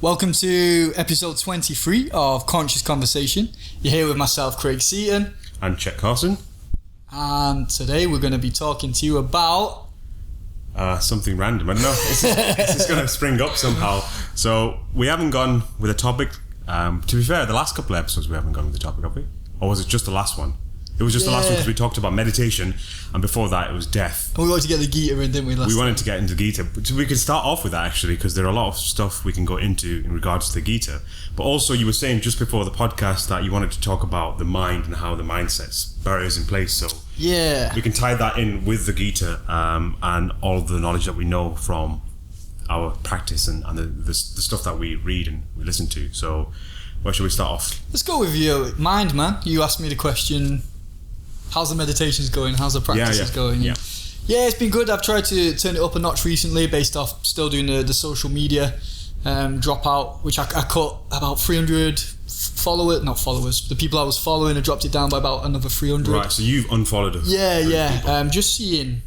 Welcome to episode 23 of Conscious Conversation. You're here with myself, Craig Seaton. And Chet Carson. And today we're going to be talking to you about... something random. I don't know. It's just going to spring up somehow. So we haven't gone with a topic. To be fair, the last couple of episodes we haven't gone with the topic, have we? Or was it just the last one? It was just the last one because we talked about meditation, and before that it was death. And we wanted to get the Gita in, didn't we? We wanted to get into Gita. But we can start off with that actually, because there are a lot of stuff we can go into in regards to the Gita. But also you were saying just before the podcast that you wanted to talk about the mind and how the mind sets barriers in place. So yeah, we can tie that in with the Gita and all of the knowledge that we know from our practice and the stuff that we read and we listen to. So where should we start off? Let's go with your mind, man. You asked me the question, how's the meditations going? How's the practices going? Yeah, it's been good. I've tried to turn it up a notch recently based off still doing the social media dropout, which I cut about 300 followers. The people I was following, I dropped it down by about another 300. Right, so you've unfollowed us. Yeah. Just seeing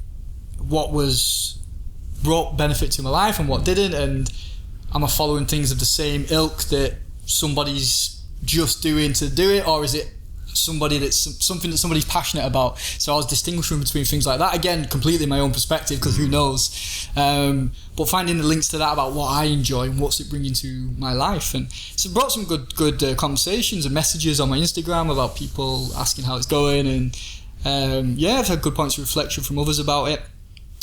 what brought benefit to my life and what didn't, and am I following things of the same ilk that somebody's just doing to do it, or is it something that somebody's passionate about? So I was distinguishing between things like that, again completely my own perspective, because who knows, but finding the links to that about what I enjoy and what's it bringing to my life. And so it brought some good conversations and messages on my Instagram about people asking how it's going, and I've had good points of reflection from others about it.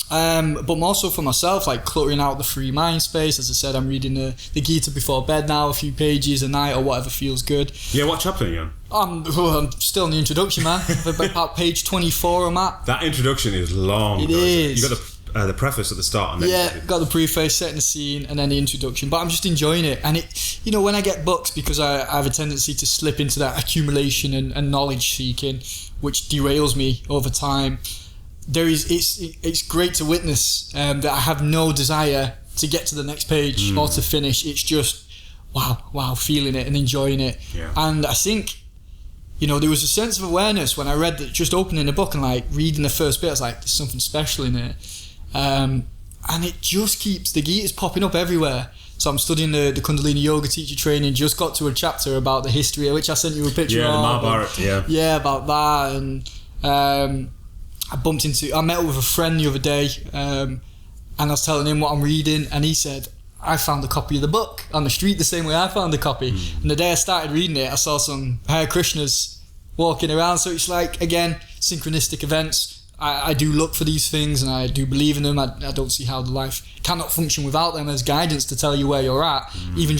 But more so for myself, like cluttering out the free mind space. As I said, I'm reading the Gita before bed now, a few pages a night or whatever feels good. Yeah, what chapter are you on? I'm still in the introduction, man. About page 24 I'm at. That introduction is long. It is. You got the preface at the start. And got the preface, setting the scene, and then the introduction. But I'm just enjoying it. And it, when I get books, because I have a tendency to slip into that accumulation and knowledge seeking, which derails me over time. It's great to witness that I have no desire to get to the next page or to finish. It's just wow, feeling it and enjoying it. Yeah. And I think there was a sense of awareness when I read that, just opening the book and like reading the first bit. I was like, there's something special in it, and it just keeps, the Gita's popping up everywhere. So I'm studying the Kundalini Yoga teacher training. Just got to a chapter about the history, which I sent you a picture of. Yeah, the Mahabharata. Yeah, about that. And I met with a friend the other day, and I was telling him what I'm reading, and he said, I found a copy of the book on the street the same way I found a copy. And the day I started reading it, I saw some Hare Krishnas walking around. So it's like, again, synchronistic events. I do look for these things and I do believe in them. I don't see how the life cannot function without them as guidance to tell you where you're at. Even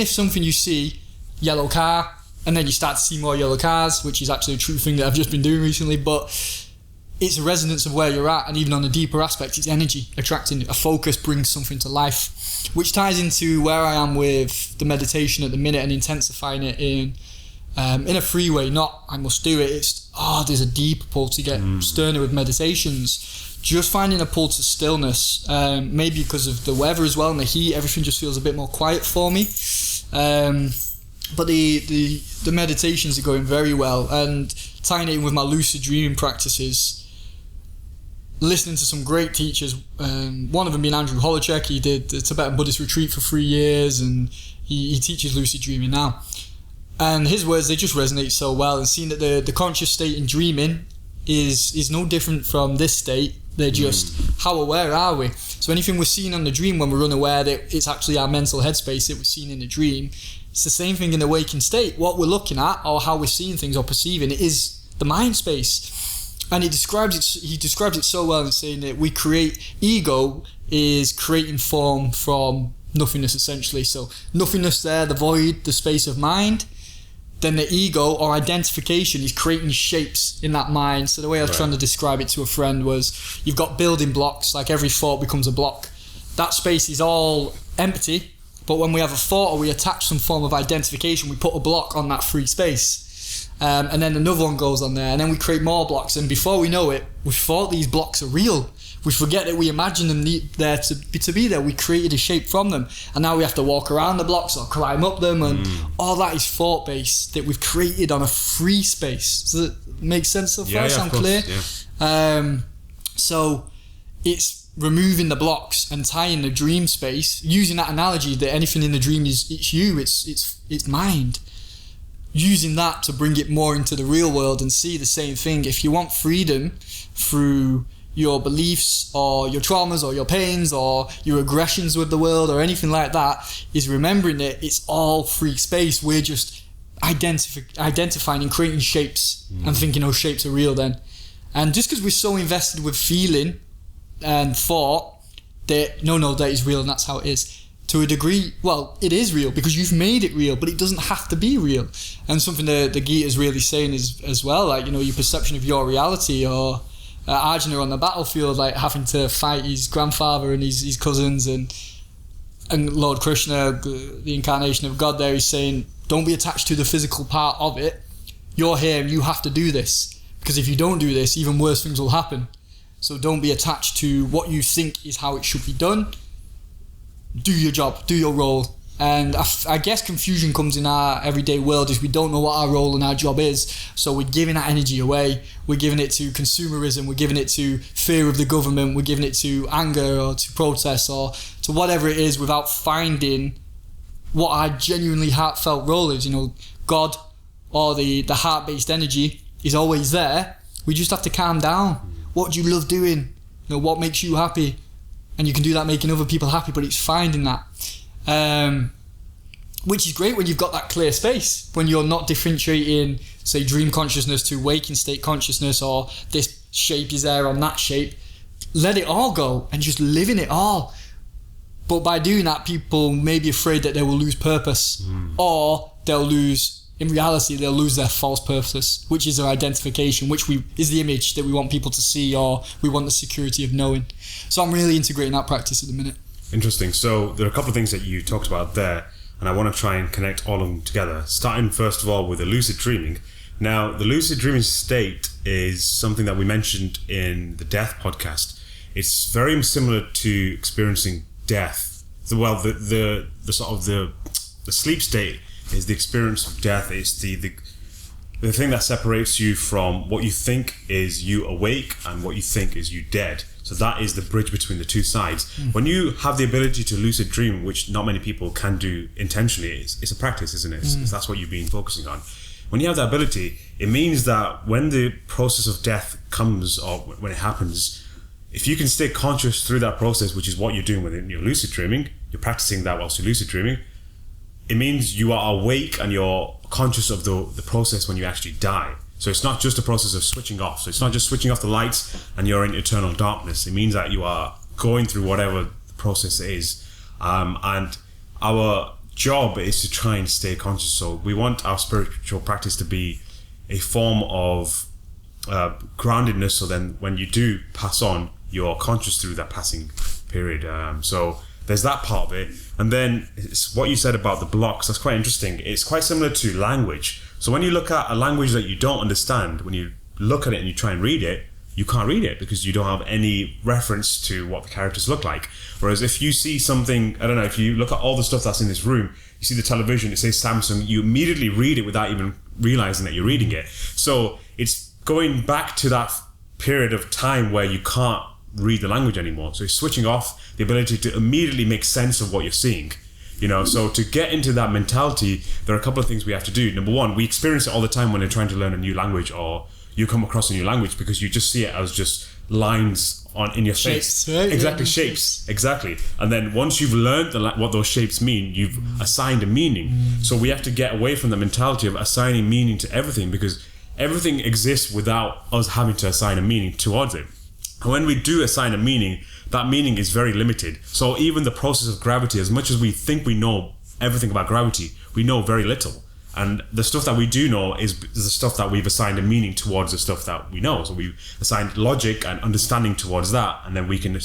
if something you see, yellow car, and then you start to see more yellow cars, which is actually a true thing that I've just been doing recently, but it's a resonance of where you're at. And even on a deeper aspect, it's energy attracting. A focus brings something to life, which ties into where I am with the meditation at the minute and intensifying it in a free way. Not I must do it. It's there's a deeper pull to get sterner with meditations. Just finding a pull to stillness, maybe because of the weather as well and the heat. Everything just feels a bit more quiet for me. But the meditations are going very well, and tying it in with my lucid dreaming practices. Listening to some great teachers, one of them being Andrew Holacek. He did the Tibetan Buddhist retreat for 3 years, and he teaches lucid dreaming now. And his words, they just resonate so well. And seeing that the conscious state in dreaming is no different from this state. They're just, how aware are we? So anything we're seeing on the dream when we're unaware that it's actually our mental headspace that we're seeing in the dream, it's the same thing in the waking state. What we're looking at or how we're seeing things or perceiving it is the mind space. And he describes it so well in saying that ego is creating form from nothingness, essentially. So nothingness there, the void, the space of mind. Then the ego or identification is creating shapes in that mind. So the way I was trying to describe it to a friend was, you've got building blocks, like every thought becomes a block. That space is all empty, but when we have a thought or we attach some form of identification, we put a block on that free space. And then another one goes on there, and then we create more blocks, and before we know it, we thought these blocks are real. We forget that we imagined them there to be there. We created a shape from them, and now we have to walk around the blocks or climb up them, and all that is thought based that we've created on a free space. Does it make sense so far? Sound clear? Yeah. So it's removing the blocks and tying the dream space, using that analogy that anything in the dream it's you, it's mind. Using that to bring it more into the real world and see the same thing. If you want freedom through your beliefs or your traumas or your pains or your aggressions with the world or anything like that, is remembering that it's all free space. We're just identifying and creating shapes and thinking those shapes are real then. And just because we're so invested with feeling and thought that no, that is real and that's how it is, to a degree, well, it is real because you've made it real, but it doesn't have to be real. And something that the Gita is really saying is as well, like, you know, your perception of your reality, or Arjuna on the battlefield, like having to fight his grandfather and his cousins, and Lord Krishna, the incarnation of God there, is saying, don't be attached to the physical part of it. You're here and you have to do this, because if you don't do this, even worse things will happen. So don't be attached to what you think is how it should be done. Do your job, do your role. And I guess confusion comes in our everyday world, is we don't know what our role and our job is, so we're giving that energy away. We're giving it to consumerism, we're giving it to fear of the government, we're giving it to anger or to protest or to whatever it is, without finding what our genuinely heartfelt role is. You know, God or the heart-based energy is always there. We just have to calm down. What do you love doing? You know, what makes you happy? And you can do that making other people happy, but it's finding that. Which is great when you've got that clear space, when you're not differentiating, say, dream consciousness to waking state consciousness, or this shape is there on that shape. Let it all go and just live in it all. But by doing that, people may be afraid that they will lose purpose, or in reality they'll lose their false purpose, which is their identification, which is the image that we want people to see, or we want the security of knowing. So I'm really integrating that practice at the minute. Interesting. So there are a couple of things that you talked about there, and I want to try and connect all of them together. Starting first of all with the lucid dreaming. Now, the lucid dreaming state is something that we mentioned in the death podcast. It's very similar to experiencing death. The sort of the sleep state is the experience of death. It's the thing that separates you from what you think is you awake and what you think is you dead. So that is the bridge between the two sides. When you have the ability to lucid dream, which not many people can do intentionally, it's a practice, isn't it? That's what you've been focusing on. When you have that ability, it means that when the process of death comes, or when it happens, if you can stay conscious through that process, which is what you're doing when you're lucid dreaming, you're practicing that whilst you're lucid dreaming, it means you are awake and you're conscious of the process when you actually die. So it's not just a process of switching off. So it's not just switching off the lights and you're in eternal darkness. It means that you are going through whatever the process is. And our job is to try and stay conscious. So we want our spiritual practice to be a form of groundedness. So then when you do pass on, you're conscious through that passing period. So there's that part of it. And then it's what you said about the blocks. That's quite interesting. It's quite similar to language. So when you look at a language that you don't understand, when you look at it and you try and read it, you can't read it because you don't have any reference to what the characters look like. Whereas if you see something, I don't know, if you look at all the stuff that's in this room, you see the television, it says Samsung, you immediately read it without even realizing that you're reading it. So it's going back to that period of time where you can't read the language anymore. So it's switching off the ability to immediately make sense of what you're seeing. You know, so to get into that mentality, there are a couple of things we have to do. Number one, we experience it all the time when you're trying to learn a new language, or you come across a new language, because you just see it as just lines in your shapes, face. right? Exactly, yeah, shapes. Exactly. And then once you've learned what those shapes mean, you've assigned a meaning. So we have to get away from the mentality of assigning meaning to everything, because everything exists without us having to assign a meaning towards it. And when we do assign a meaning, that meaning is very limited. So even the process of gravity, as much as we think we know everything about gravity, we know very little. And the stuff that we do know is the stuff that we've assigned a meaning towards the stuff that we know. So we've assigned logic and understanding towards that, and then we can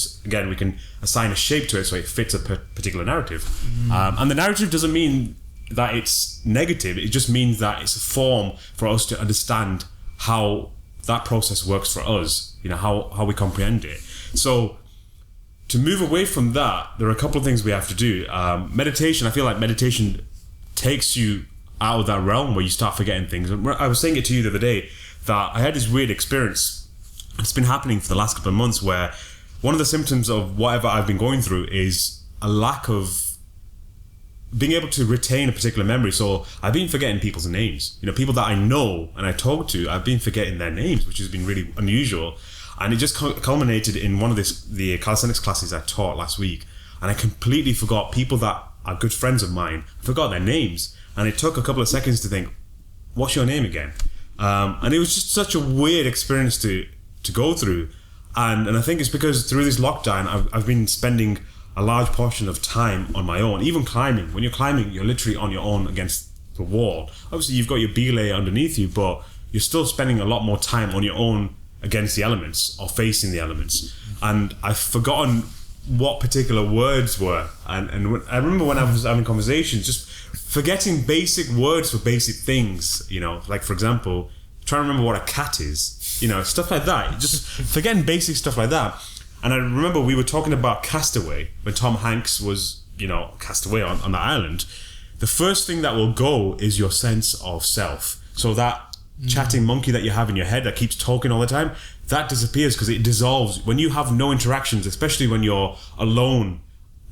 assign a shape to it so it fits a particular narrative. And the narrative doesn't mean that it's negative. It just means that it's a form for us to understand how that process works for us, you know, how we comprehend it. So to move away from that, there are a couple of things we have to do. Meditation, I feel like meditation takes you out of that realm where you start forgetting things. And I was saying it to you the other day that I had this weird experience. It's been happening for the last couple of months where one of the symptoms of whatever I've been going through is a lack of being able to retain a particular memory. So I've been forgetting people's names. You know, people that I know and I talk to, I've been forgetting their names, which has been really unusual. And it just culminated in one of the calisthenics classes I taught last week. And I completely forgot people that are good friends of mine. I forgot their names. And it took a couple of seconds to think, what's your name again? And it was just such a weird experience to go through. And I think it's because through this lockdown, I've been spending a large portion of time on my own. Even climbing. When you're climbing, you're literally on your own against the wall. Obviously, you've got your belay underneath you, but you're still spending a lot more time on your own against the elements or facing the elements. And I've forgotten what particular words were. And I remember when I was having conversations, just forgetting basic words for basic things, you know, like for example, trying to remember what a cat is, you know, stuff like that. Just forgetting basic stuff like that. And I remember we were talking about Castaway when Tom Hanks was, you know, cast away on the island. The first thing that will go is your sense of self. So that chatting monkey that you have in your head that keeps talking all the time, that disappears because it dissolves. When you have no interactions, especially when you're alone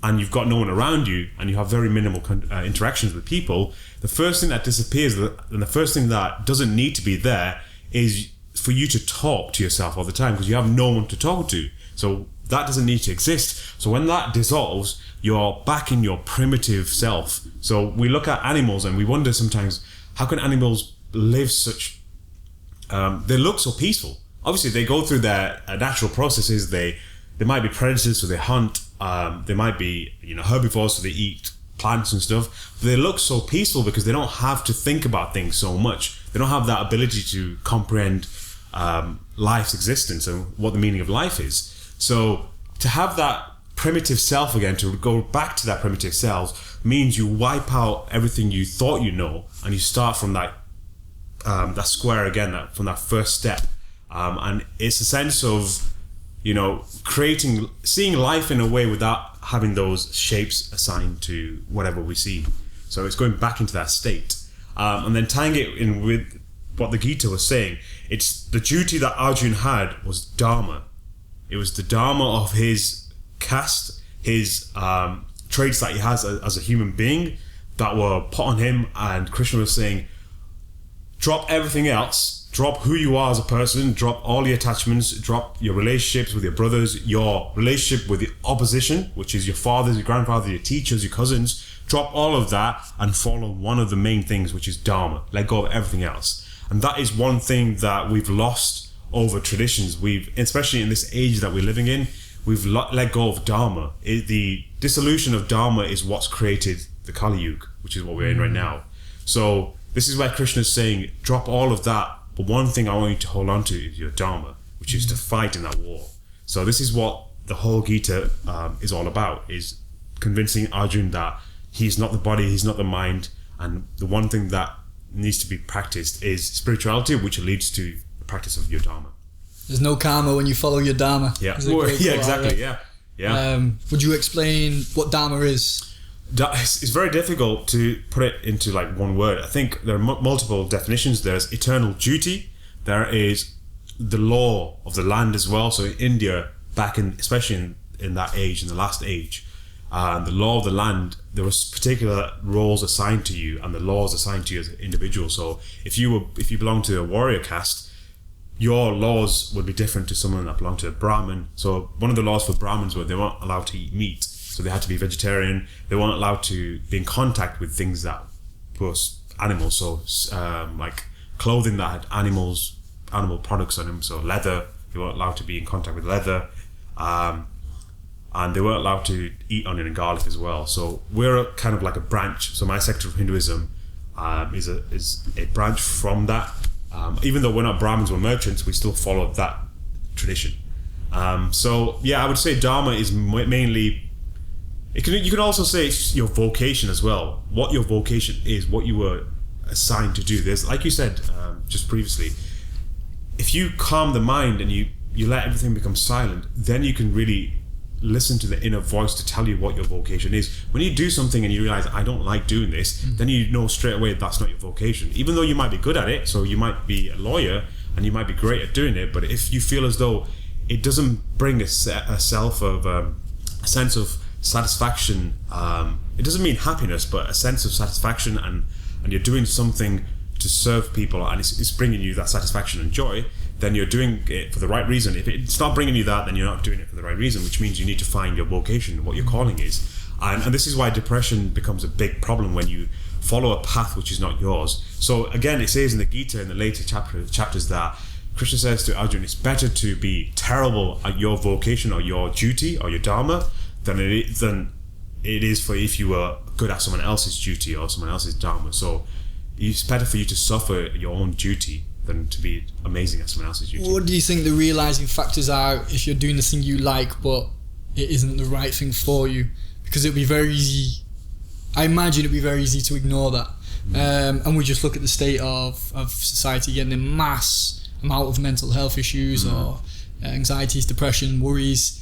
and you've got no one around you and you have very minimal interactions with people, the first thing that disappears and the first thing that doesn't need to be there is for you to talk to yourself all the time because you have no one to talk to. So that doesn't need to exist. So when that dissolves, you're back in your primitive self. So we look at animals and we wonder sometimes, how can animals live such... they look so peaceful. Obviously, they go through their natural processes. They might be predators, so they hunt. They might be, you know, herbivores, so they eat plants and stuff. But they look so peaceful because they don't have to think about things so much. They don't have that ability to comprehend life's existence and what the meaning of life is. So to have that primitive self again, to go back to that primitive self, means you wipe out everything you thought you know, and you start from that square again, from that first step. And it's a sense of, you know, seeing life in a way without having those shapes assigned to whatever we see. So it's going back into that state. And then tying it in with what the Gita was saying, it's the duty that Arjun had was Dharma. It was the Dharma of his caste, his traits that he has as a human being that were put on him. And Krishna was saying, drop everything else. Drop who you are as a person, drop all your attachments, drop your relationships with your brothers, your relationship with the opposition, which is your fathers, your grandfathers, your teachers, your cousins. Drop all of that and follow one of the main things, which is Dharma. Let go of everything else. And that is one thing that we've lost over traditions. Especially in this age that we're living in, we've let go of Dharma. The dissolution of Dharma is what's created the Kali Yuga, which is what we're in right now. So this is where Krishna is saying, drop all of that. But one thing I want you to hold on to is your Dharma, which is to fight in that war. So this is what the whole Gita is all about, is convincing Arjun that he's not the body, he's not the mind, and the one thing that needs to be practiced is spirituality, which leads to the practice of your Dharma. There's no karma when you follow your Dharma. Yeah, exactly. Yeah. Would you explain what Dharma is? It's very difficult to put it into like one word. I think there are multiple definitions. There's eternal duty. There is the law of the land as well. So in India, especially in that age, in the last age, the law of the land, there was particular roles assigned to you and the laws assigned to you as an individual. So if you belong to a warrior caste, your laws would be different to someone that belonged to a Brahmin. So one of the laws for Brahmins were they weren't allowed to eat meat. So they had to be vegetarian. They weren't allowed to be in contact with things that was animals. So like clothing that had animal products on them. So leather, they weren't allowed to be in contact with leather. And they weren't allowed to eat onion and garlic as well. So we're kind of like a branch. So my sector of Hinduism is a branch from that. Even though we're not Brahmins, we're merchants, we still follow that tradition. So yeah, I would say Dharma is mainly... You can also say it's your vocation as well. What your vocation is, what you were assigned to do. There's, like you said just previously, if you calm the mind and you let everything become silent, then you can really listen to the inner voice to tell you what your vocation is. When you do something and you realize, I don't like doing this, then you know straight away that's not your vocation. Even though you might be good at it, so you might be a lawyer and you might be great at doing it, but if you feel as though it doesn't bring a sense of satisfaction. It doesn't mean happiness, but a sense of satisfaction, and you're doing something to serve people, and it's bringing you that satisfaction and joy, then you're doing it for the right reason. If it's not bringing you that, then you're not doing it for the right reason, which means you need to find your vocation, what your calling is. And this is why depression becomes a big problem when you follow a path which is not yours. So again, it says in the Gita, in the later chapters, that Krishna says to Arjuna, it's better to be terrible at your vocation or your duty or your dharma than it is for if you were good at someone else's duty or someone else's dharma. So it's better for you to suffer your own duty than to be amazing at someone else's duty. What do you think the realizing factors are if you're doing the thing you like but it isn't the right thing for you? Because it'd be very easy, I imagine it'd be very easy to ignore that. And we just look at the state of society getting a mass amount of mental health issues or anxieties, depression, worries.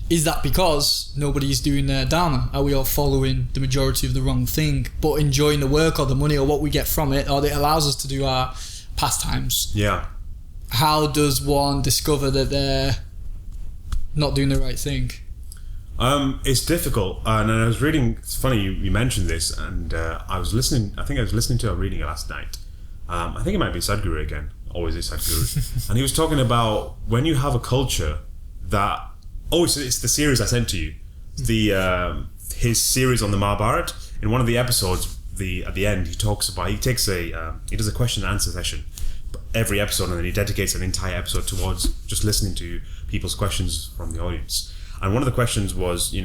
Is that because nobody's doing their dharma? Are we all following the majority of the wrong thing, but enjoying the work or the money or what we get from it, or that allows us to do our pastimes? Yeah. How does one discover that they're not doing the right thing? It's difficult, and I was reading. It's funny you mentioned this, and I was listening. I think I was listening to a reading last night. I think it might be Sadhguru again. Always is Sadhguru, and he was talking about when you have a culture that. Oh, so it's the series I sent to you. His series on the Mahabharata. In one of the episodes, at the end, he does a question and answer session every episode, and then he dedicates an entire episode towards just listening to people's questions from the audience. And one of the questions was, in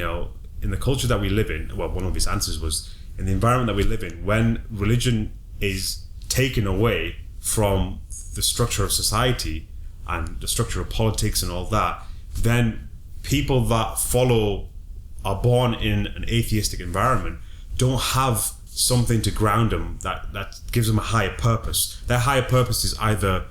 the culture that we live in, well, one of his answers was, in the environment that we live in, when religion is taken away from the structure of society and the structure of politics and all that, then people that are born in an atheistic environment don't have something to ground them that gives them a higher purpose. Their higher purpose is either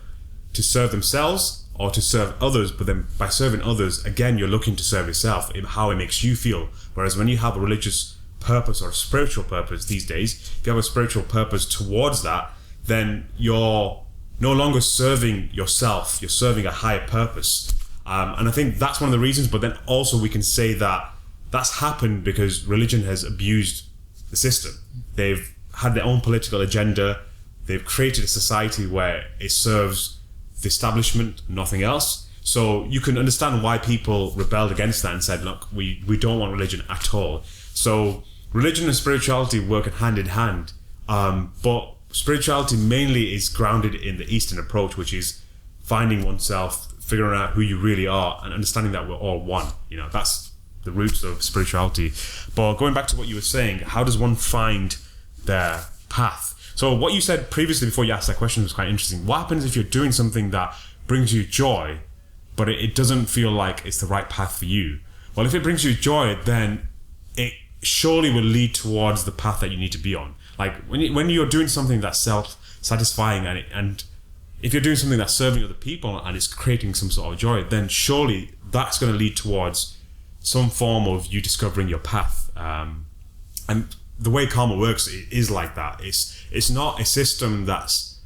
to serve themselves or to serve others, but then by serving others, again, you're looking to serve yourself in how it makes you feel. Whereas when you have a religious purpose or a spiritual purpose these days, if you have a spiritual purpose towards that, then you're no longer serving yourself, you're serving a higher purpose. And I think that's one of the reasons, but then also we can say that that's happened because religion has abused the system. They've had their own political agenda. They've created a society where it serves the establishment, nothing else. So you can understand why people rebelled against that and said, look, we don't want religion at all. So religion and spirituality work hand in hand. But spirituality mainly is grounded in the Eastern approach, which is finding oneself, figuring out who you really are, and understanding that we're all one. That's the roots of spirituality. But going back to what you were saying, how does one find their path? So what you said previously before you asked that question was quite interesting. What happens if you're doing something that brings you joy, but it doesn't feel like it's the right path for you? Well, if it brings you joy, then it surely will lead towards the path that you need to be on. Like when you're doing something that's self-satisfying and if you're doing something that's serving other people and it's creating some sort of joy, then surely that's going to lead towards some form of you discovering your path. And the way karma works is like that. It's not a system that's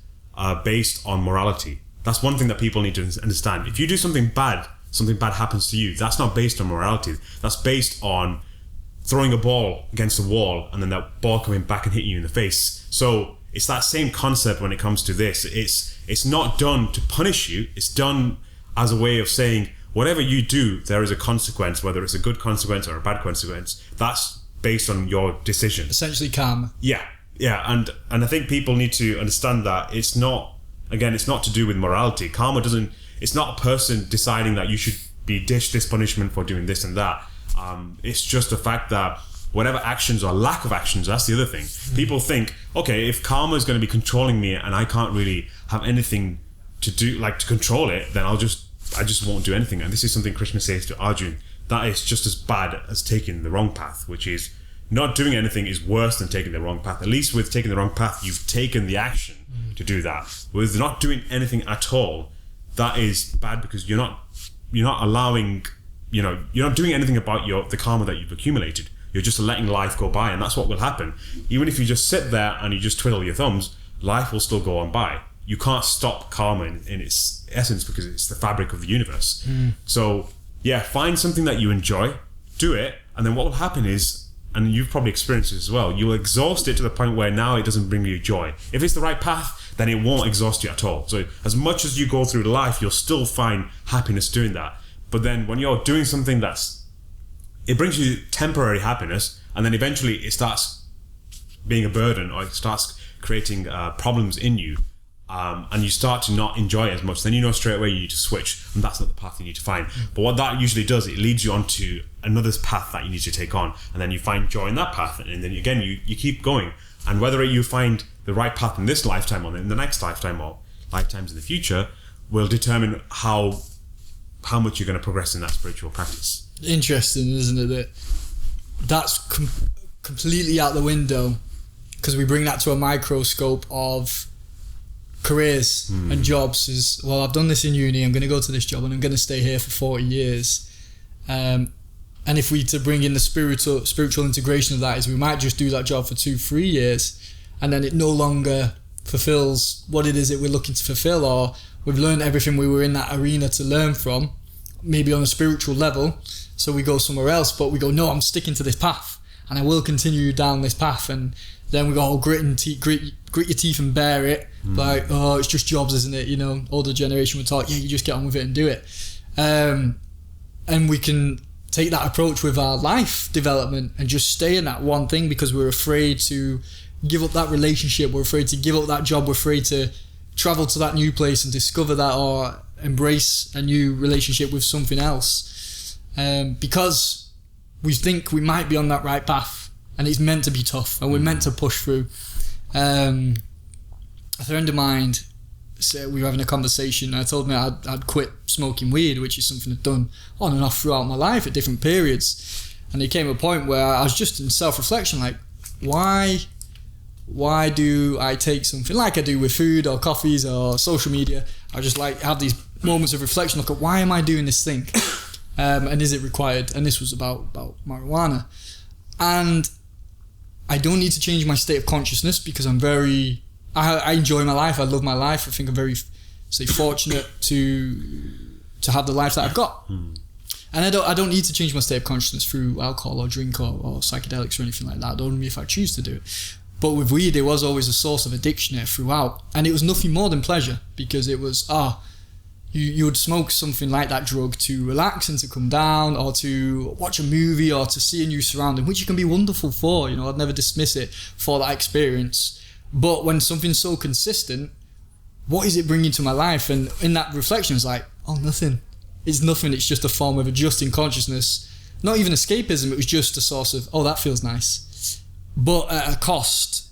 based on morality. That's one thing that people need to understand. If you do something bad happens to you. That's not based on morality. That's based on throwing a ball against a wall and then that ball coming back and hitting you in the face. So it's that same concept when it comes to this. It's not done to punish you. It's done as a way of saying, whatever you do, there is a consequence, whether it's a good consequence or a bad consequence. That's based on your decision. Essentially karma. Yeah. And I think people need to understand that it's not to do with morality. Karma it's not a person deciding that you should be dished this punishment for doing this and that. It's just the fact that whatever actions or lack of actions, that's the other thing. People think, okay, if karma is going to be controlling me and I can't really have anything to do, like to control it, then I just won't do anything. And this is something Krishna says to Arjuna, that is just as bad as taking the wrong path, which is not doing anything is worse than taking the wrong path. At least with taking the wrong path, you've taken the action to do that. With not doing anything at all, that is bad because you're not allowing, you're not doing anything about the karma that you've accumulated. You're just letting life go by, and that's what will happen. Even if you just sit there and you just twiddle your thumbs, life will still go on by. you can't stop karma in its essence because it's the fabric of the universe. So yeah, find something that you enjoy, do it, and then what will happen is, and you've probably experienced this as well, you'll exhaust it to the point where now it doesn't bring you joy. If it's the right path, then it won't exhaust you at all. So as much as you go through life, you'll still find happiness doing that. But then when you're doing something it brings you temporary happiness, and then eventually it starts being a burden, or it starts creating problems in you, and you start to not enjoy it as much, then you know straight away you need to switch, and that's not the path you need to find. But what that usually does, it leads you onto another path that you need to take on, and then you find joy in that path, and then again you keep going. And whether you find the right path in this lifetime or in the next lifetime or lifetimes in the future will determine how much you're going to progress in that spiritual practice. Interesting, isn't it? That's completely out the window, because we bring that to a microscope of careers and jobs. Is, well, I've done this in uni, I'm going to go to this job and I'm going to stay here for 40 years. And if we to bring in the spiritual integration of that, is we might just do that job for 2-3 years, and then it no longer fulfills what it is that we're looking to fulfill, or we've learned everything we were in that arena to learn from, maybe on a spiritual level, so we go somewhere else, but we go, no, I'm sticking to this path and I will continue down this path. And then we go, grit your teeth and bear it, like, oh, it's just jobs, isn't it? You know, older generation would talk, yeah, you just get on with it and do it. And we can take that approach with our life development and just stay in that one thing because we're afraid to give up that relationship, we're afraid to give up that job, we're afraid to travel to that new place and discover that, or embrace a new relationship with something else, because we think we might be on that right path and it's meant to be tough and we're meant to push through. A friend of mine, so we were having a conversation, and I told me I'd quit smoking weed, which is something I've done on and off throughout my life at different periods. And there came a point where I was just in self-reflection, like, why do I take something like I do with food or coffees or social media? I just like have these moments of reflection, look at, why am I doing this thing? And is it required? And this was about marijuana. And I don't need to change my state of consciousness because I enjoy my life. I love my life. I think I'm very, fortunate to have the life that I've got. And I don't need to change my state of consciousness through alcohol or drink or psychedelics or anything like that. Only if I choose to do it. But with weed, it was always a source of addiction there throughout. And it was nothing more than pleasure, because it was, you would smoke something like that drug to relax and to come down, or to watch a movie, or to see a new surrounding, which it can be wonderful for. You know, I'd never dismiss it for that experience. But when something's so consistent, what is it bringing to my life? And in that reflection, it's like, nothing. It's nothing. It's just a form of adjusting consciousness. Not even escapism. It was just a source of, that feels nice. But at a cost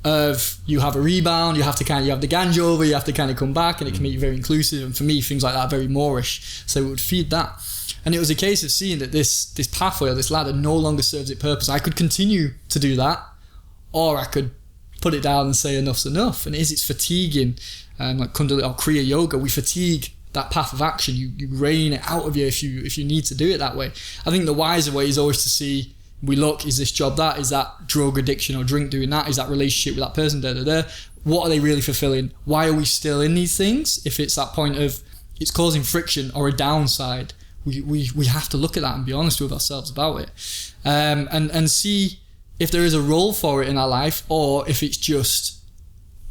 of, you have a rebound, you have the ganja over, you have to kind of come back, and it can make you very inclusive. And for me, things like that are very Moorish. So it would feed that. And it was a case of seeing that this pathway or this ladder no longer serves its purpose. I could continue to do that, or I could put it down and say enough's enough. And it's fatiguing. Like Kundalini or Kriya Yoga, we fatigue that path of action. You rain it out of you if you need to do it that way. I think the wiser way is always to see, is this job that? Is that drug addiction or drink doing that? Is that relationship with that person? What are they really fulfilling? Why are we still in these things? If it's that point of it's causing friction or a downside, we have to look at that and be honest with ourselves about it, and see if there is a role for it in our life, or if it's just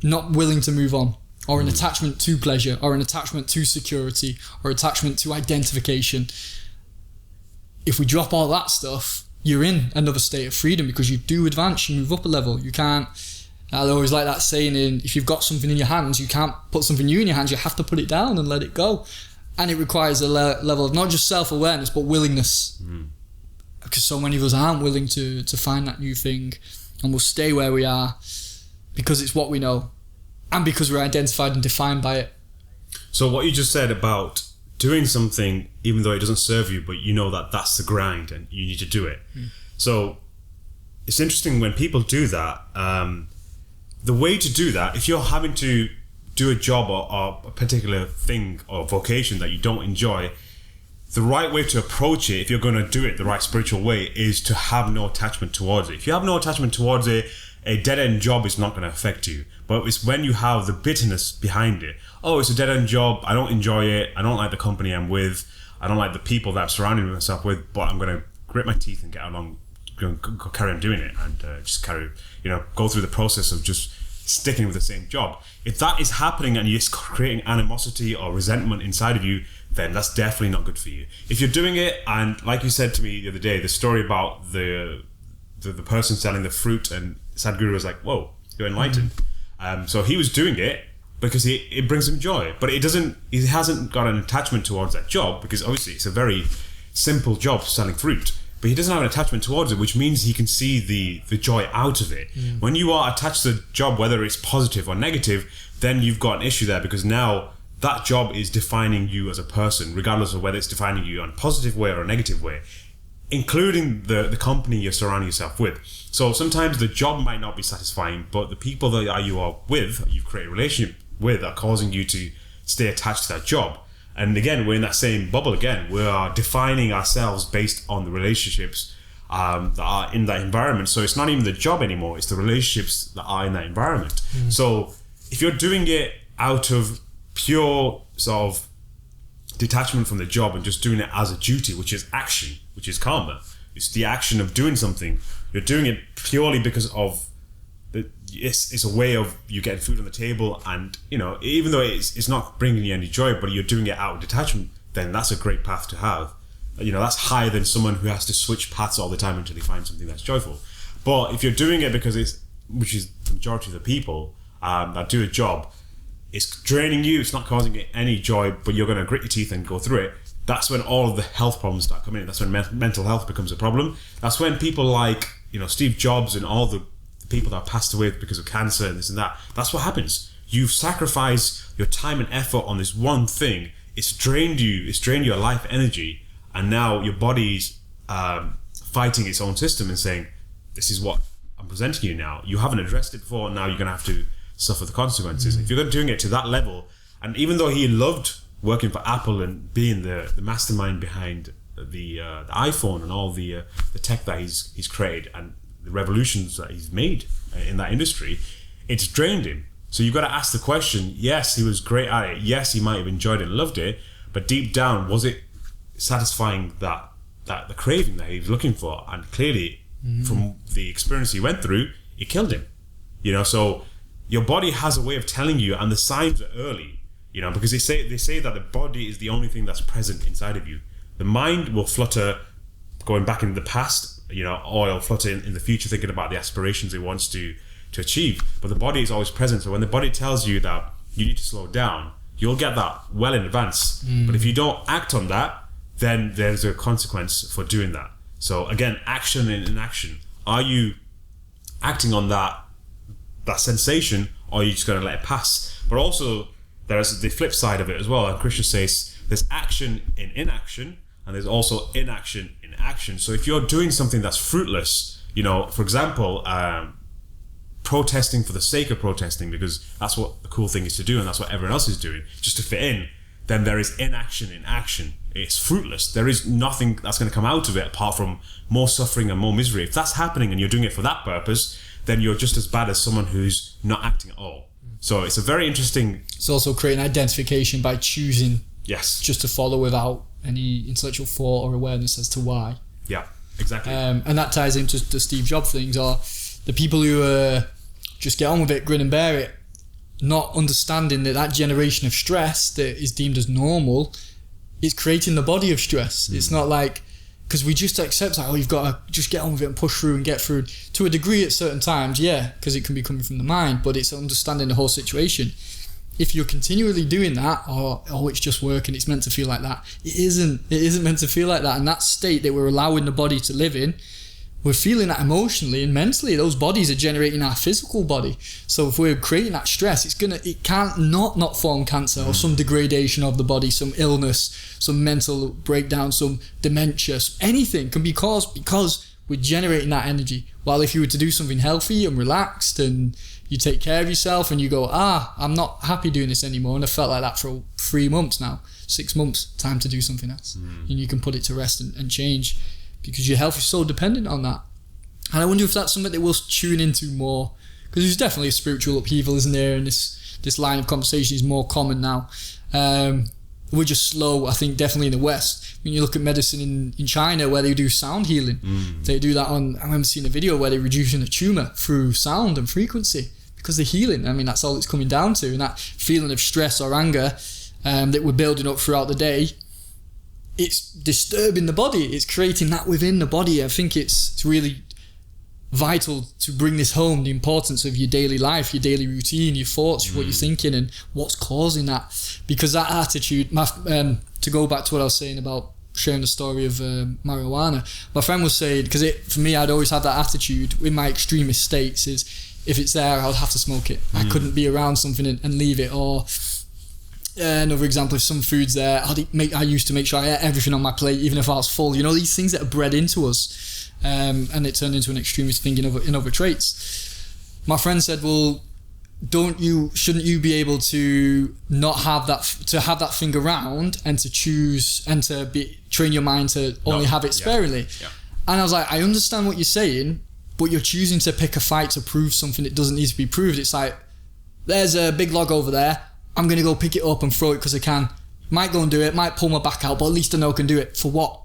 not willing to move on, or an attachment to pleasure, or an attachment to security, or attachment to identification. If we drop all that stuff, you're in another state of freedom, because you do advance, you move up a level. You can't, I always like that saying, if you've got something in your hands, you can't put something new in your hands, you have to put it down and let it go. And it requires a level of not just self-awareness, but willingness. Because so many of us aren't willing to find that new thing, and we'll stay where we are because it's what we know, and because we're identified and defined by it. So what you just said about doing something even though it doesn't serve you, but you know that that's the grind and you need to do it. So it's interesting when people do that. The way to do that, if you're having to do a job or a particular thing or vocation that you don't enjoy, the right way to approach it, if you're going to do it the right spiritual way, is to have no attachment towards it. If you have no attachment towards it, a dead-end job is not going to affect you. But it's when you have the bitterness behind it. Oh, it's a dead-end job. I don't enjoy it. I don't like the company I'm with. I don't like the people that I'm surrounding myself with. But I'm going to grit my teeth and get along, go carry on doing it, and just go through the process of just sticking with the same job. If that is happening and you're creating animosity or resentment inside of you, then that's definitely not good for you. If you're doing it, and like you said to me the other day, the story about the person selling the fruit, and Sadhguru was like, whoa, you're enlightened. So he was doing it because it brings him joy, but he hasn't got an attachment towards that job, because obviously it's a very simple job selling fruit, but he doesn't have an attachment towards it, which means he can see the joy out of it. When you are attached to the job, whether it's positive or negative, then you've got an issue there, because now that job is defining you as a person, regardless of whether it's defining you in a positive way or a negative way, including the company you're surrounding yourself with. So sometimes the job might not be satisfying, but the people that you are with, you've created a relationship with, are causing you to stay attached to that job. And again, we're in that same bubble again. We are defining ourselves based on the relationships that are in that environment. So it's not even the job anymore, it's the relationships that are in that environment. So if you're doing it out of pure sort of detachment from the job and just doing it as a duty, which is action, which is karma, it's the action of doing something, you're doing it purely because of it's a way of you getting food on the table, and even though it's not bringing you any joy, but you're doing it out of detachment, then that's a great path to have. That's higher than someone who has to switch paths all the time until they find something that's joyful. But if you're doing it because which is the majority of the people that do a job, it's draining you, it's not causing you any joy, but you're going to grit your teeth and go through it, that's when all of the health problems start coming in. That's when mental health becomes a problem. That's when people like Steve Jobs and all the people that passed away because of cancer and this and that, that's what happens. You've sacrificed your time and effort on this one thing. It's drained your life energy, and now your body's fighting its own system and saying, this is what I'm presenting you now. You haven't addressed it before, and now you're going to have to suffer the consequences. If you're doing it to that level, and even though he loved working for Apple and being the mastermind behind the iPhone and all the tech that he's created and the revolutions that he's made in that industry, it's drained him. So you've got to ask the question, yes, he was great at it, yes, he might have enjoyed it and loved it, but deep down, was it satisfying that the craving that he was looking for? And clearly, from the experience he went through, it killed him. So your body has a way of telling you, and the signs are early, because they say that the body is the only thing that's present inside of you. The mind will flutter going back into the past, or it'll flutter in the future, thinking about the aspirations it wants to achieve. But the body is always present. So when the body tells you that you need to slow down, you'll get that well in advance. But if you don't act on that, then there's a consequence for doing that. So again, action and inaction. Are you acting on that sensation, or are you just going to let it pass? But also, there's the flip side of it as well. And Krishna says there's action in inaction, and there's also inaction in action. So if you're doing something that's fruitless, for example, protesting for the sake of protesting, because that's what the cool thing is to do, and that's what everyone else is doing, just to fit in, then there is inaction in action. It's fruitless. There is nothing that's going to come out of it apart from more suffering and more misery. If that's happening and you're doing it for that purpose, then you're just as bad as someone who's not acting at all. So it's a very interesting... It's also creating identification by choosing just to follow without any intellectual thought or awareness as to why. Yeah, exactly. And that ties into the Steve Jobs things, or the people who just get on with it, grin and bear it, not understanding that generation of stress that is deemed as normal is creating the body of stress. It's not like, because we just accept you've got to just get on with it and push through and get through to a degree at certain times, because it can be coming from the mind, but it's understanding the whole situation. If you're continually doing that, or it's just work and it's meant to feel like that, it isn't meant to feel like that. And that state that we're allowing the body to live in, we're feeling that emotionally and mentally. Those bodies are generating our physical body. So if we're creating that stress, it can't not form cancer or some degradation of the body, some illness, some mental breakdown, some dementia. Anything can be caused because we're generating that energy. While if you were to do something healthy and relaxed and you take care of yourself and you go, I'm not happy doing this anymore, and I felt like that for 3 months now, 6 months, time to do something else. And you can put it to rest and change, because your health is so dependent on that. And I wonder if that's something that we'll tune into more, because there's definitely a spiritual upheaval, isn't there? And this line of conversation is more common now. We're just slow, I think, definitely in the West. When you look at medicine in China, where they do sound healing, they do that on, I remember seeing a video where they're reducing a tumour through sound and frequency, because they're healing. I mean, that's all it's coming down to. And that feeling of stress or anger that we're building up throughout the day, it's disturbing the body. It's creating that within the body. I think it's really vital to bring this home, the importance of your daily life, your daily routine, your thoughts, what you're thinking, and what's causing that. Because that attitude, to go back to what I was saying about sharing the story of marijuana, my friend was saying, because for me, I'd always had that attitude in my extremist states, is if it's there, I'll have to smoke it. I couldn't be around something and leave it. Or another example, if some food's there, I used to make sure I ate everything on my plate, even if I was full. You know, these things that are bred into us. And it turned into an extremist thing in other traits. My friend said, well, shouldn't you be able to not have that, to have that thing around, and to choose and to train your mind to only have it sparingly? Yeah. And I was like, I understand what you're saying, but you're choosing to pick a fight to prove something that doesn't need to be proved. It's like, there's a big log over there, I'm going to go pick it up and throw it because I can. Might go and do it, might pull my back out, but at least I know I can do it. For what?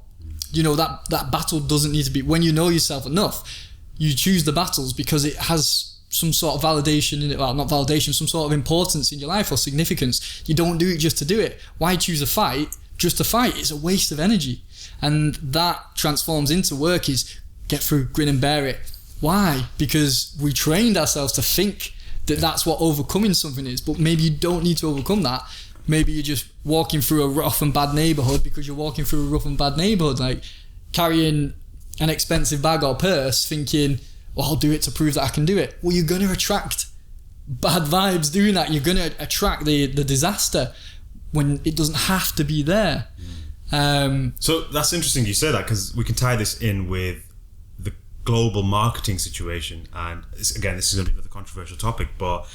You know, that battle doesn't need to be, when you know yourself enough, you choose the battles because it has some sort of validation in it. Well, not validation, some sort of importance in your life or significance. You don't do it just to do it. Why choose a fight just to fight? It's a waste of energy. And that transforms into work is get through, grin and bear it. Why? Because we trained ourselves to think that that's what overcoming something is. But maybe you don't need to overcome that. Maybe you're just walking through a rough and bad neighbourhood because you're walking through a rough and bad neighbourhood, like carrying an expensive bag or purse thinking, well, I'll do it to prove that I can do it. Well, you're going to attract bad vibes doing that. You're going to attract the disaster when it doesn't have to be there. So that's interesting you say that, because we can tie this in with the global marketing situation. And again, this is going to be another controversial topic, but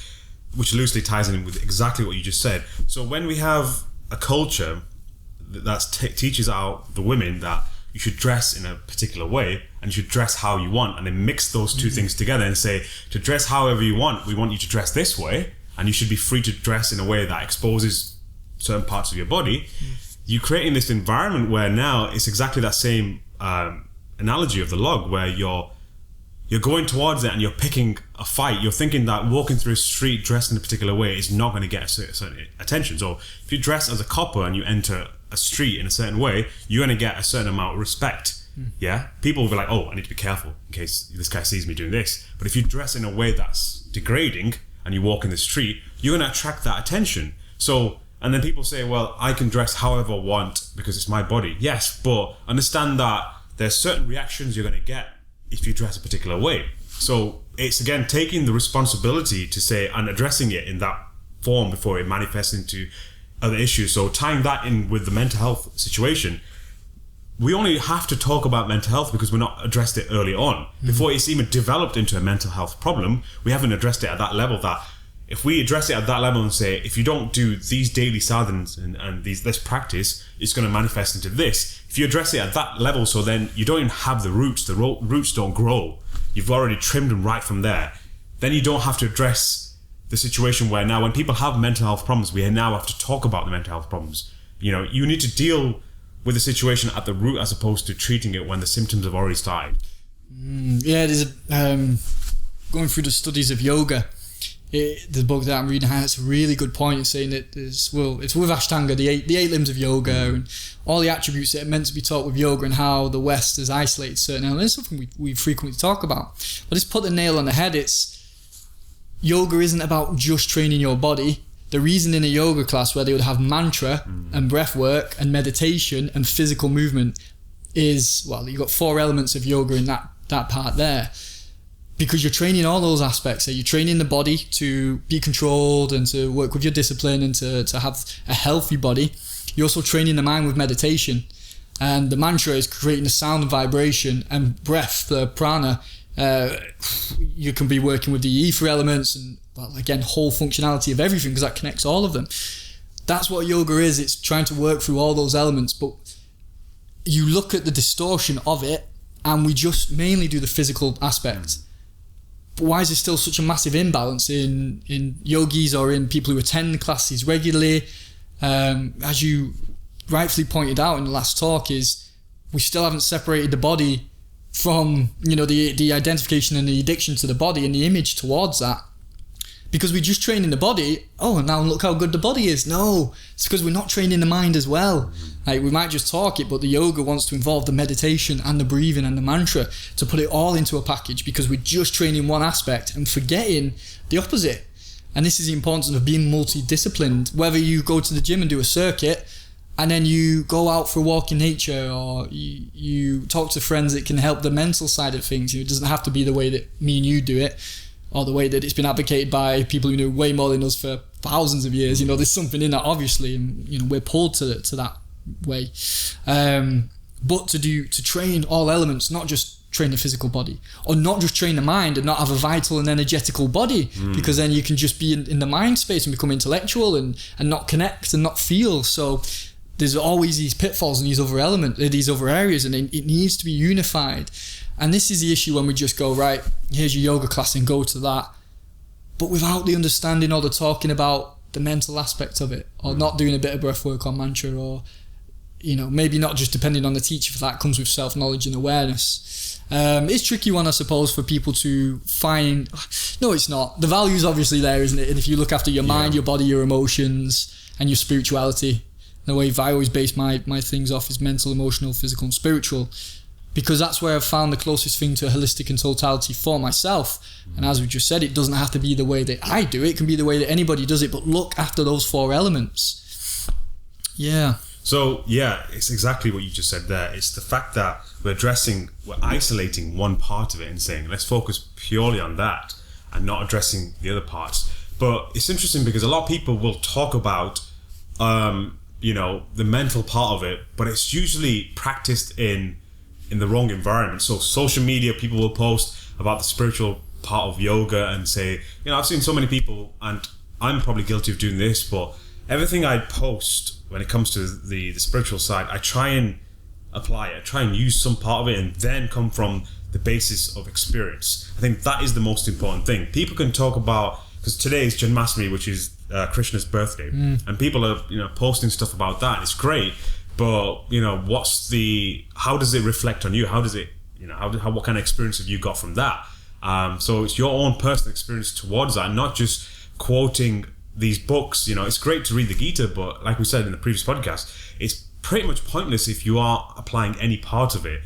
which loosely ties in with exactly what you just said. So when we have a culture that teaches out the women that you should dress in a particular way and you should dress how you want, and then mix those two things together and say, to dress however you want, we want you to dress this way, and you should be free to dress in a way that exposes certain parts of your body, you're creating this environment where now it's exactly that same analogy of the log, where you're going towards it and you're picking a fight. You're thinking that walking through a street dressed in a particular way is not going to get a certain attention. So if you dress as a copper and you enter a street in a certain way, you're going to get a certain amount of respect. Yeah? People will be like, oh, I need to be careful in case this guy sees me doing this. But if you dress in a way that's degrading and you walk in the street, you're going to attract that attention. So, and then people say, well, I can dress however I want because it's my body. Yes, but understand that there's certain reactions you're going to get if you dress a particular way. So it's again taking the responsibility to say and addressing it in that form before it manifests into other issues. So tying that in with the mental health situation, we only have to talk about mental health because we're not addressed it early on. Before it's even developed into a mental health problem, we haven't addressed it at that level. That if we address it at that level and say, if you don't do these daily sadhans and this practice, it's going to manifest into this. If you address it at that level, so then you don't even have the roots don't grow. You've already trimmed them right from there. Then you don't have to address the situation where now when people have mental health problems, we now have to talk about the mental health problems. You know, you need to deal with the situation at the root as opposed to treating it when the symptoms have already started. Yeah, there's going through the studies of yoga. The book that I'm reading has a really good point in saying that it's with Ashtanga, the eight limbs of yoga, and all the attributes that are meant to be taught with yoga, and how the West has isolated certain elements. It's something we frequently talk about. But it's put the nail on the head. Yoga isn't about just training your body. The reason in a yoga class where they would have mantra and breath work and meditation and physical movement is, well, you've got 4 elements of yoga in that part there. Because you're training all those aspects. So you're training the body to be controlled and to work with your discipline and to have a healthy body. You're also training the mind with meditation. And the mantra is creating the sound and vibration, and breath, the prana. You can be working with the ether elements and, well, again, whole functionality of everything, because that connects all of them. That's what yoga is. It's trying to work through all those elements. But you look at the distortion of it, and we just mainly do the physical aspect. But why is there still such a massive imbalance in yogis or in people who attend classes regularly? As you rightfully pointed out in the last talk, is we still haven't separated the body from, the identification and the addiction to the body and the image towards that. Because we just train in the body, now look how good the body is. No, it's because we're not training the mind as well. Like, we might just talk it, but the yoga wants to involve the meditation and the breathing and the mantra to put it all into a package, because we're just training one aspect and forgetting the opposite. And this is the importance of being multidisciplined. Whether you go to the gym and do a circuit, and then you go out for a walk in nature, or you talk to friends that can help the mental side of things. It doesn't have to be the way that me and you do it, or the way that it's been advocated by people who know way more than us for thousands of years. There's something in that, obviously, and we're pulled to that way. But to train all elements, not just train the physical body, or not just train the mind and not have a vital and energetical body, because then you can just be in the mind space and become intellectual and not connect and not feel. So there's always these pitfalls in these other areas, and it needs to be unified. And this is the issue when we just go, right, here's your yoga class and go to that, but without the understanding or the talking about the mental aspect of it, or not doing a bit of breath work or mantra, or maybe not just depending on the teacher for that. Comes with self-knowledge and awareness. It's a tricky one, I suppose, for people to find. No, it's not. The value's obviously there, isn't it? And if you look after your mind, your body, your emotions, and your spirituality, the way I always base my things off is mental, emotional, physical, and spiritual, because that's where I've found the closest thing to a holistic and totality for myself. And as we just said, it doesn't have to be the way that I do it. It can be the way that anybody does it, but look after those 4 elements. Yeah. So, it's exactly what you just said there. It's the fact that we're isolating one part of it and saying, let's focus purely on that and not addressing the other parts. But it's interesting because a lot of people will talk about, the mental part of it, but it's usually practiced in the wrong environment. So social media, people will post about the spiritual part of yoga and say, I've seen so many people, and I'm probably guilty of doing this, but everything I post when it comes to the spiritual side, I try and apply it. I try and use some part of it and then come from the basis of experience. I think that is the most important thing. People can talk about, because today is Janmashtami, which is Krishna's birthday, and people are posting stuff about that. It's great, but how does it reflect on you? How does it, what kind of experience have you got from that? So it's your own personal experience towards that, not just quoting these books. It's great to read the Gita, but like we said in the previous podcast, it's pretty much pointless if you are applying any part of it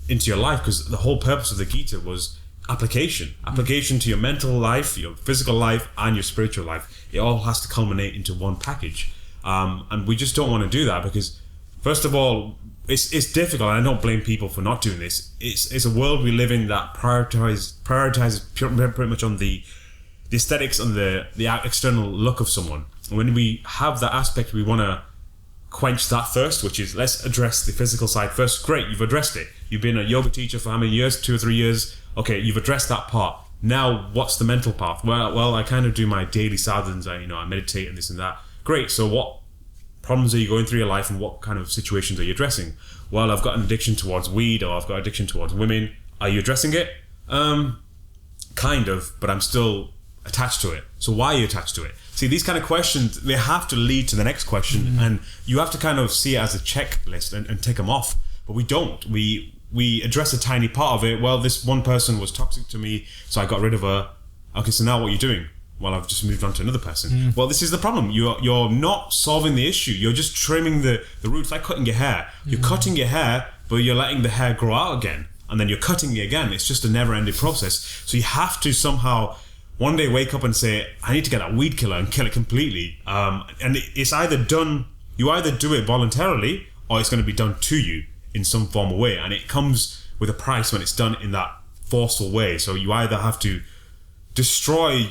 into your life, because the whole purpose of the Gita was application to your mental life, your physical life, and your spiritual life. It all has to culminate into one package, and we just don't want to do that, because first of all, it's difficult, and I don't blame people for not doing this. It's a world we live in that prioritizes pretty much on the aesthetics and the external look of someone. And when we have that aspect, we want to quench that first, which is, let's address the physical side first. Great, you've addressed it. You've been a yoga teacher for how many years? 2 or 3 years. Okay, you've addressed that part. Now, what's the mental part? Well, I kind of do my daily sadhans. I meditate and this and that. Great. So what problems are you going through your life, and what kind of situations are you addressing? Well, I've got an addiction towards weed, or I've got addiction towards women. Are you addressing it? Kind of, but I'm still attached to it. So why are you attached to it? See, these kind of questions, they have to lead to the next question, and you have to kind of see it as a checklist and take them off. But we don't. We address a tiny part of it. Well, this one person was toxic to me, so I got rid of her. Okay, so now what are you doing? Well, I've just moved on to another person. Well, this is the problem. You're not solving the issue. You're just trimming the roots, like cutting your hair. You're cutting your hair, but you're letting the hair grow out again. And then you're cutting it again. It's just a never-ending process. So you have to somehow one day wake up and say, I need to get that weed killer and kill it completely. And it's either done, you either do it voluntarily, or it's going to be done to you in some form of way. And it comes with a price when it's done in that forceful way. So you either have to destroy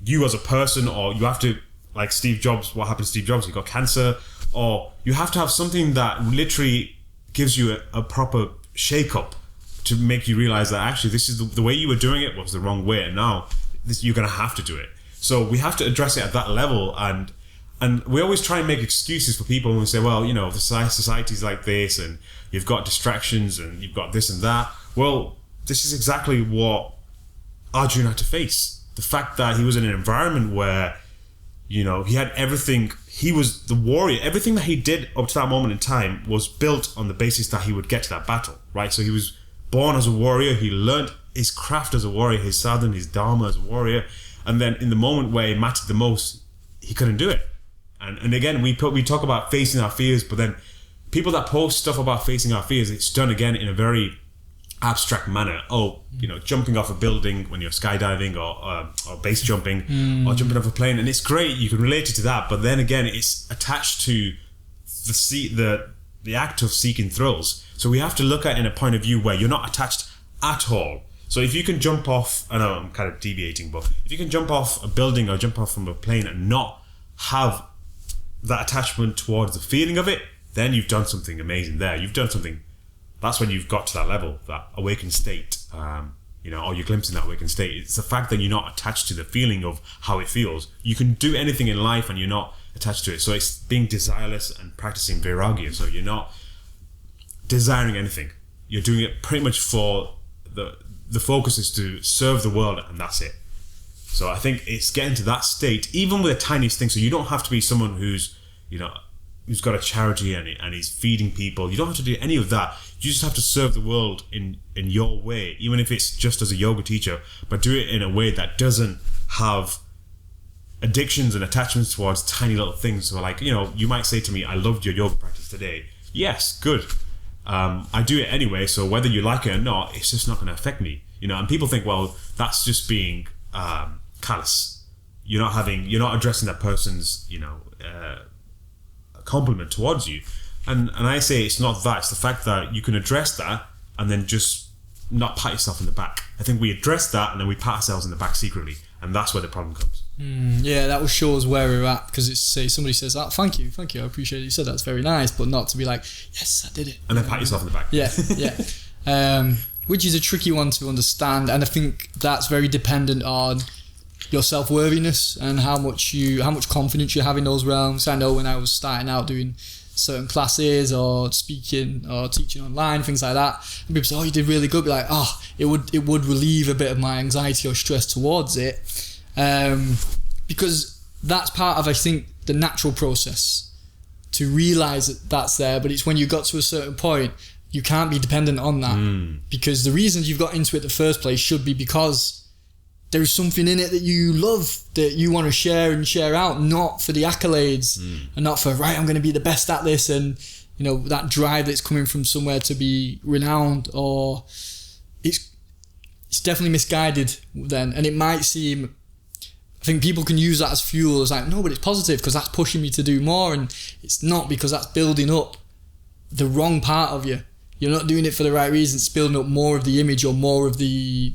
you as a person, or you have to, like Steve Jobs, what happened to Steve Jobs? He got cancer. Or you have to have something that literally gives you a proper shake-up to make you realize that actually this is the way you were doing it was the wrong way, and now you're going to have to do it. So we have to address it at that level, and And we always try and make excuses for people when we say, well, you know, the society's like this and you've got distractions and you've got this and that. Well, this is exactly what Arjuna had to face. The fact that he was in an environment where, you know, he had everything. He was the warrior. Everything that he did up to that moment in time was built on the basis that he would get to that battle, right? So he was born as a warrior. He learned his craft as a warrior, his sadhana, his dharma as a warrior. And then in the moment where it mattered the most, he couldn't do it. And again, we talk about facing our fears, but then people that post stuff about facing our fears, it's done again in a very abstract manner. Oh, you know, jumping off a building when you're skydiving or base jumping or jumping off a plane, and it's great. You can relate it to that, but then again, it's attached to the act of seeking thrills. So we have to look at it in a point of view where you're not attached at all. So if you can jump off, I know I'm kind of deviating, but if you can jump off a building or jump off from a plane and not have that attachment towards the feeling of it, then you've done something amazing there. You've done something. That's when you've got to that level, that awakened state, you know, or you're glimpsing that awakened state. It's the fact that you're not attached to the feeling of how it feels. You can do anything in life and you're not attached to it. So it's being desireless and practicing vairagya. So you're not desiring anything. You're doing it pretty much for the focus is to serve the world, and that's it. So I think it's getting to that state, even with the tiniest thing. So you don't have to be someone who's, you know, who's got a charity and he's feeding people. You don't have to do any of that. You just have to serve the world in your way, even if it's just as a yoga teacher, but do it in a way that doesn't have addictions and attachments towards tiny little things. So like, you know, you might say to me, I loved your yoga practice today. Yes, good. I do it anyway, so whether you like it or not, it's just not going to affect me. You know, and people think, well, that's just being callous. You're not addressing that person's, you know, compliment towards you. And I say it's not that. It's the fact that you can address that and then just not pat yourself in the back. I think we address that and then we pat ourselves in the back secretly, and that's where the problem comes. Yeah, that will show us where we're at, because it's, say somebody says, oh, thank you, I appreciate it, you said that's very nice, but not to be like, yes, I did it, and then pat yourself in the back. Yeah. Which is a tricky one to understand, and I think that's very dependent on your self-worthiness and how much confidence you have in those realms. I know when I was starting out doing certain classes or speaking or teaching online, things like that, and people say, oh, you did really good, be like, oh, it would relieve a bit of my anxiety or stress towards it, because that's part of, I think, the natural process to realise that that's there. But it's when you got to a certain point, you can't be dependent on that, because the reasons you've got into it in the first place should be because there's something in it that you love, that you want to share and share out, not for the accolades and not for, right, I'm going to be the best at this, and, you know, that drive that's coming from somewhere to be renowned. Or it's definitely misguided then, and it might seem, I think people can use that as fuel, as like, no, but it's positive because that's pushing me to do more, and it's not, because that's building up the wrong part of you. You're not doing it for the right reasons. It's building up more of the image or more of the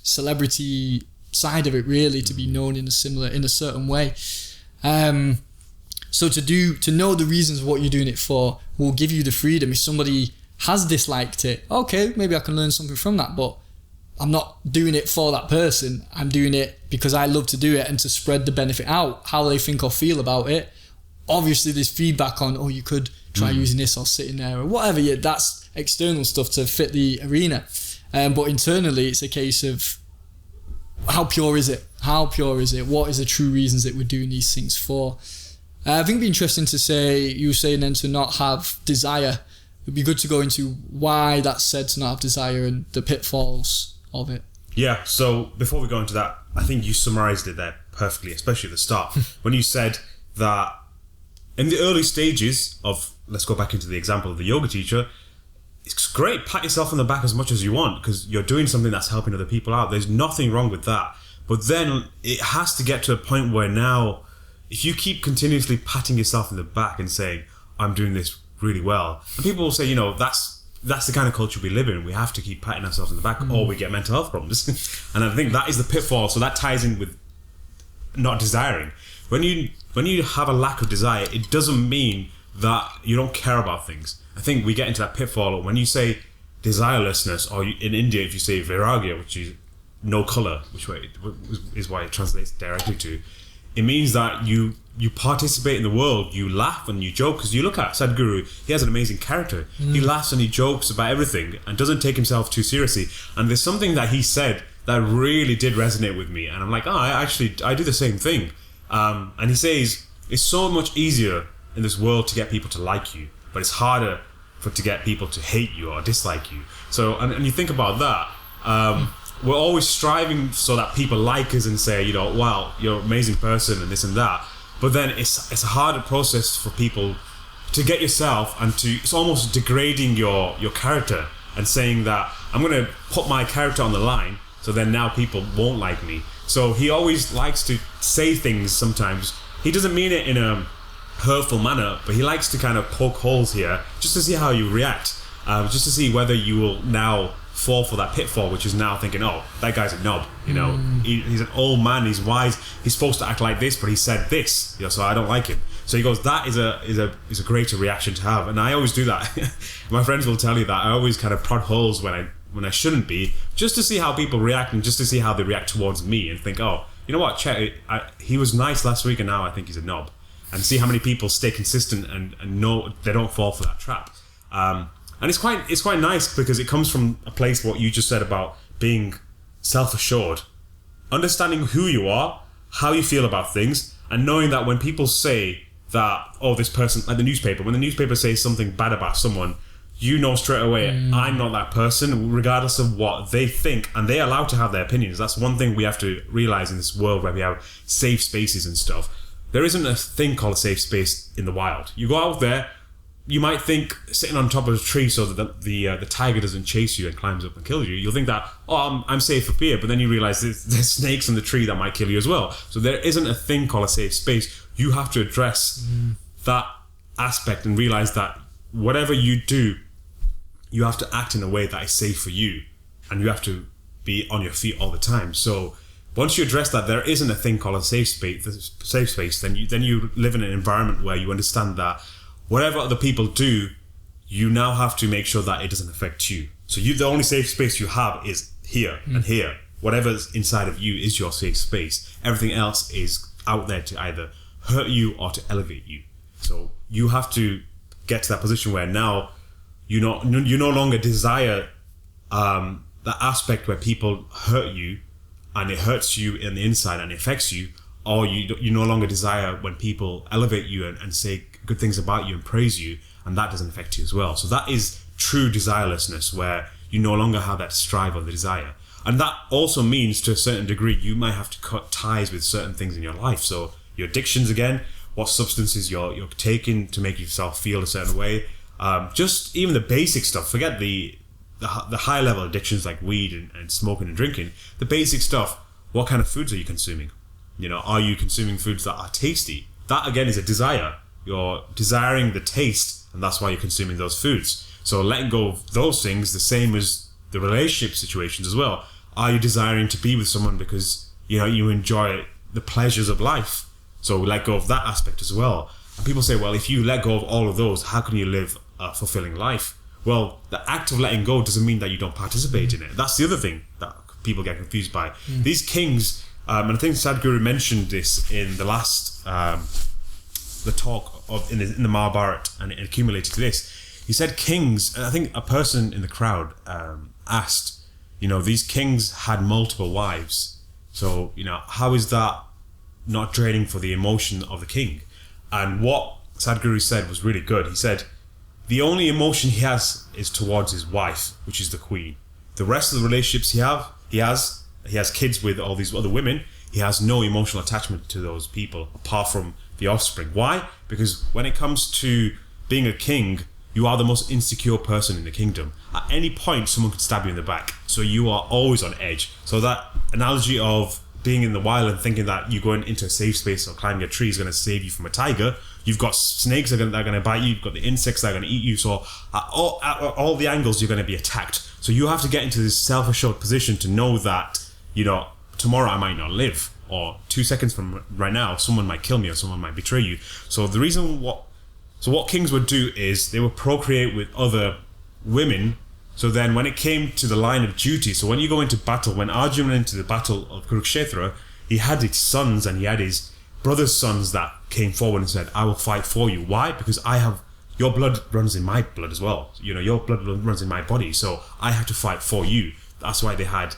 celebrity side of it, really, to be known in a certain way. So to know the reasons what you're doing it for will give you the freedom. If somebody has disliked it, okay, maybe I can learn something from that, but I'm not doing it for that person. I'm doing it because I love to do it and to spread the benefit out. How they think or feel about it, obviously there's feedback on, oh, you could try using this or sitting there or whatever. Yeah, that's external stuff to fit the arena. But internally, it's a case of, how pure is it? What is the true reasons that we're doing these things for? I think it'd be interesting to say, you were saying then to not have desire. It'd be good to go into why that's said to not have desire and the pitfalls of it. Yeah, so before we go into that, I think you summarised it there perfectly, especially at the start, when you said that in the early stages of, let's go back into the example of the yoga teacher, it's great, pat yourself on the back as much as you want because you're doing something that's helping other people out. There's nothing wrong with that. But then it has to get to a point where now, if you keep continuously patting yourself in the back and saying, I'm doing this really well, and people will say, you know, that's the kind of culture we live in. We have to keep patting ourselves in the back or we get mental health problems. And I think that is the pitfall. So that ties in with not desiring. When you have a lack of desire, it doesn't mean that you don't care about things. I think we get into that pitfall when you say desirelessness, or in India, if you say vairagya, which is no colour, which is why it translates directly to, it means that you participate in the world, you laugh and you joke. Because you look at Sadhguru, he has an amazing character. He laughs and he jokes about everything and doesn't take himself too seriously. And there's something that he said that really did resonate with me. And I'm like, I do the same thing. And he says, it's so much easier in this world to get people to like you, but it's harder to get people to hate you or dislike you. So, and you think about that, we're always striving so that people like us and say, wow, you're an amazing person and this and that. But then it's a harder process for people to get yourself and it's almost degrading your character and saying that I'm going to put my character on the line, so then now people won't like me. So he always likes to say things sometimes. He doesn't mean it in a hurtful manner, but he likes to kind of poke holes here just to see how you react, just to see whether you will now fall for that pitfall, which is now thinking, oh, that guy's a knob, he's an old man, he's wise, he's supposed to act like this, but he said this, so I don't like him. So he goes, that is a greater reaction to have. And I always do that. My friends will tell you that I always kind of prod holes when I shouldn't be, just to see how people react and just to see how they react towards me and think, oh, you know what, Chet, he was nice last week and now I think he's a knob. And see how many people stay consistent and know they don't fall for that trap. And it's quite nice because it comes from a place what you just said about being self-assured, understanding who you are, how you feel about things, and knowing that when people say that, oh, this person, like the newspaper, when the newspaper says something bad about someone, you know straight away, I'm not that person, regardless of what they think, and they're allowed to have their opinions. That's one thing we have to realize in this world where we have safe spaces and stuff. There isn't a thing called a safe space in the wild. You go out there, you might think sitting on top of a tree so that the tiger doesn't chase you and climbs up and kills you. You'll think that, oh, I'm safe up here, but then you realize there's snakes in the tree that might kill you as well. So there isn't a thing called a safe space. You have to address that aspect and realize that whatever you do, you have to act in a way that is safe for you, and you have to be on your feet all the time. So once you address that there isn't a thing called a safe space, then you live in an environment where you understand that whatever other people do, you now have to make sure that it doesn't affect you. So the only safe space you have is here and here. Whatever's inside of you is your safe space. Everything else is out there to either hurt you or to elevate you. So you have to get to that position where now you no longer desire that aspect where people hurt you and it hurts you in the inside and it affects you, or you no longer desire when people elevate you and say good things about you and praise you, and that doesn't affect you as well. So that is true desirelessness, where you no longer have that strive or the desire. And that also means, to a certain degree, you might have to cut ties with certain things in your life. So your addictions again, what substances you're taking to make yourself feel a certain way, just even the basic stuff. Forget the high level addictions like weed and smoking and drinking. The basic stuff, what kind of foods are you consuming? Are you consuming foods that are tasty? That again is a desire. You're desiring the taste, and that's why you're consuming those foods. So letting go of those things, the same as the relationship situations as well. Are you desiring to be with someone because you enjoy the pleasures of life? So let go of that aspect as well. And people say, well, if you let go of all of those, how can you live a fulfilling life? Well, the act of letting go doesn't mean that you don't participate in it. That's the other thing that people get confused by. These kings, and I think Sadhguru mentioned this in the last the talk in the Mahabharata, and it accumulated to this. He said kings, and I think a person in the crowd asked, these kings had multiple wives. So, how is that not draining for the emotion of the king? And what Sadhguru said was really good. He said, the only emotion he has is towards his wife, which is the queen. The rest of the relationships he has kids with all these other women. He has no emotional attachment to those people apart from the offspring. Why? Because when it comes to being a king, you are the most insecure person in the kingdom. At any point, someone could stab you in the back. So you are always on edge. So that analogy of being in the wild and thinking that you going into a safe space or climbing a tree is going to save you from a tiger. You've got snakes that are going to bite you. You've got the insects that are going to eat you. So at all the angles, you're going to be attacked. So you have to get into this self-assured position to know that, tomorrow I might not live, or 2 seconds from right now, someone might kill me or someone might betray you. So what kings would do is they would procreate with other women. So then when it came to the line of duty, so when you go into battle, when Arjuna went into the battle of Kurukshetra, he had his sons and he had his brothers' sons that came forward and said, I will fight for you. Why? Because your blood runs in my blood as well. Your blood runs in my body, so I have to fight for you. That's why they had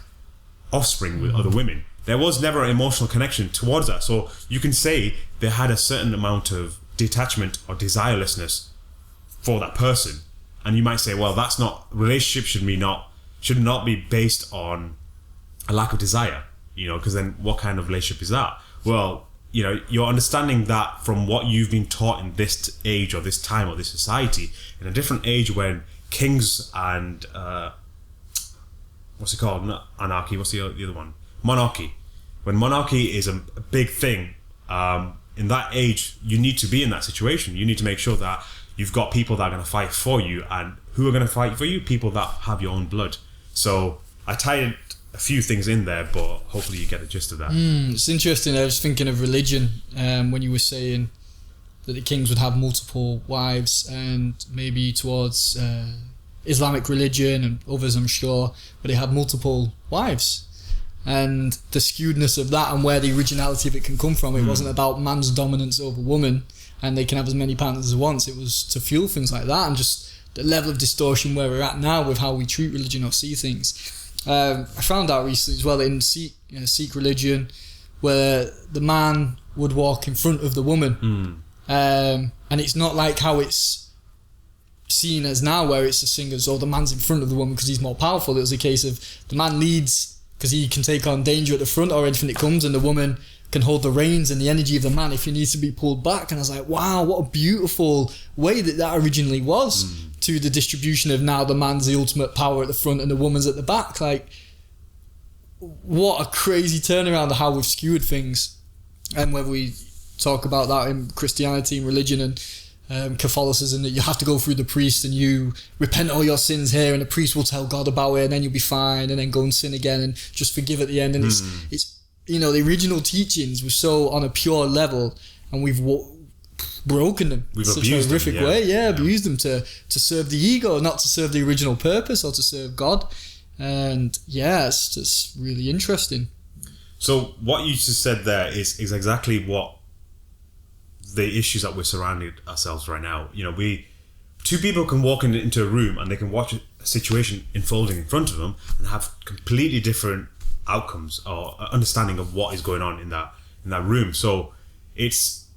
offspring with other women. There was never an emotional connection towards that. So you can say they had a certain amount of detachment or desirelessness for that person. And you might say, well, that's not, relationship should not be based on a lack of desire, because then what kind of relationship is that? Well, you're understanding that from what you've been taught in this age or this time or this society, in a different age when kings and what's it called? Not anarchy. What's the other one? Monarchy. When monarchy is a big thing, in that age, you need to be in that situation. You need to make sure that you've got people that are going to fight for you, and who are going to fight for you? People that have your own blood. So I tied a few things in there, but hopefully you get the gist of that. It's interesting. I was thinking of religion when you were saying that the kings would have multiple wives, and maybe towards Islamic religion and others, I'm sure, but they have multiple wives. And the skewedness of that and where the originality of it can come from. It wasn't about man's dominance over woman and they can have as many partners as once. It was to fuel things like that, and just the level of distortion where we're at now with how we treat religion or see things. I found out recently as well in Sikh religion, where the man would walk in front of the woman, and it's not like how it's seen as now, where it's a singers or the man's in front of the woman because he's more powerful. It was a case of the man leads because he can take on danger at the front or anything that comes, and the woman can hold the reins and the energy of the man if he needs to be pulled back. And I was like, wow, what a beautiful way that originally was to the distribution of now the man's the ultimate power at the front and the woman's at the back. Like, what a crazy turnaround of how we've skewered things. And whether we talk about that in Christianity and religion and Catholicism, that you have to go through the priest and you repent all your sins here and the priest will tell God about it and then you'll be fine, and then go and sin again and just forgive at the end. And it's the original teachings were so on a pure level, and we've broken them in such a horrific way. Abused them to serve the ego, not to serve the original purpose or to serve God. And it's just really interesting. So what you just said there is exactly what the issues that we're surrounding ourselves right now. Two people can walk into a room and they can watch a situation unfolding in front of them and have completely different outcomes or understanding of what is going on in that room. So it's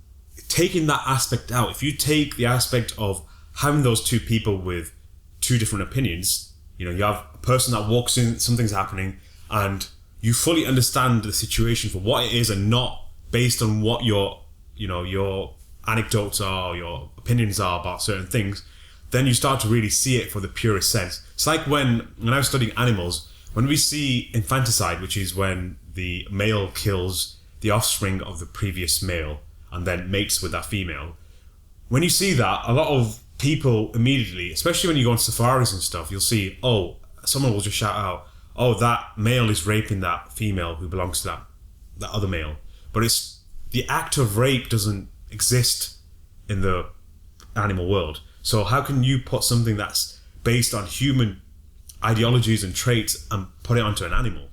taking that aspect out. If you take the aspect of having those two people with two different opinions, you have a person that walks in, something's happening, and you fully understand the situation for what it is and not based on what your anecdotes are, your opinions are about certain things, then you start to really see it for the purest sense. It's like when I was studying animals, when we see infanticide, which is when the male kills the offspring of the previous male and then mates with that female, when you see that, a lot of people immediately, especially when you go on safaris and stuff, you'll see, someone will just shout out, that male is raping that female who belongs to that other male. But it's the act of rape doesn't exist in the animal world. So how can you put something that's based on human ideologies and traits and put it onto an animal?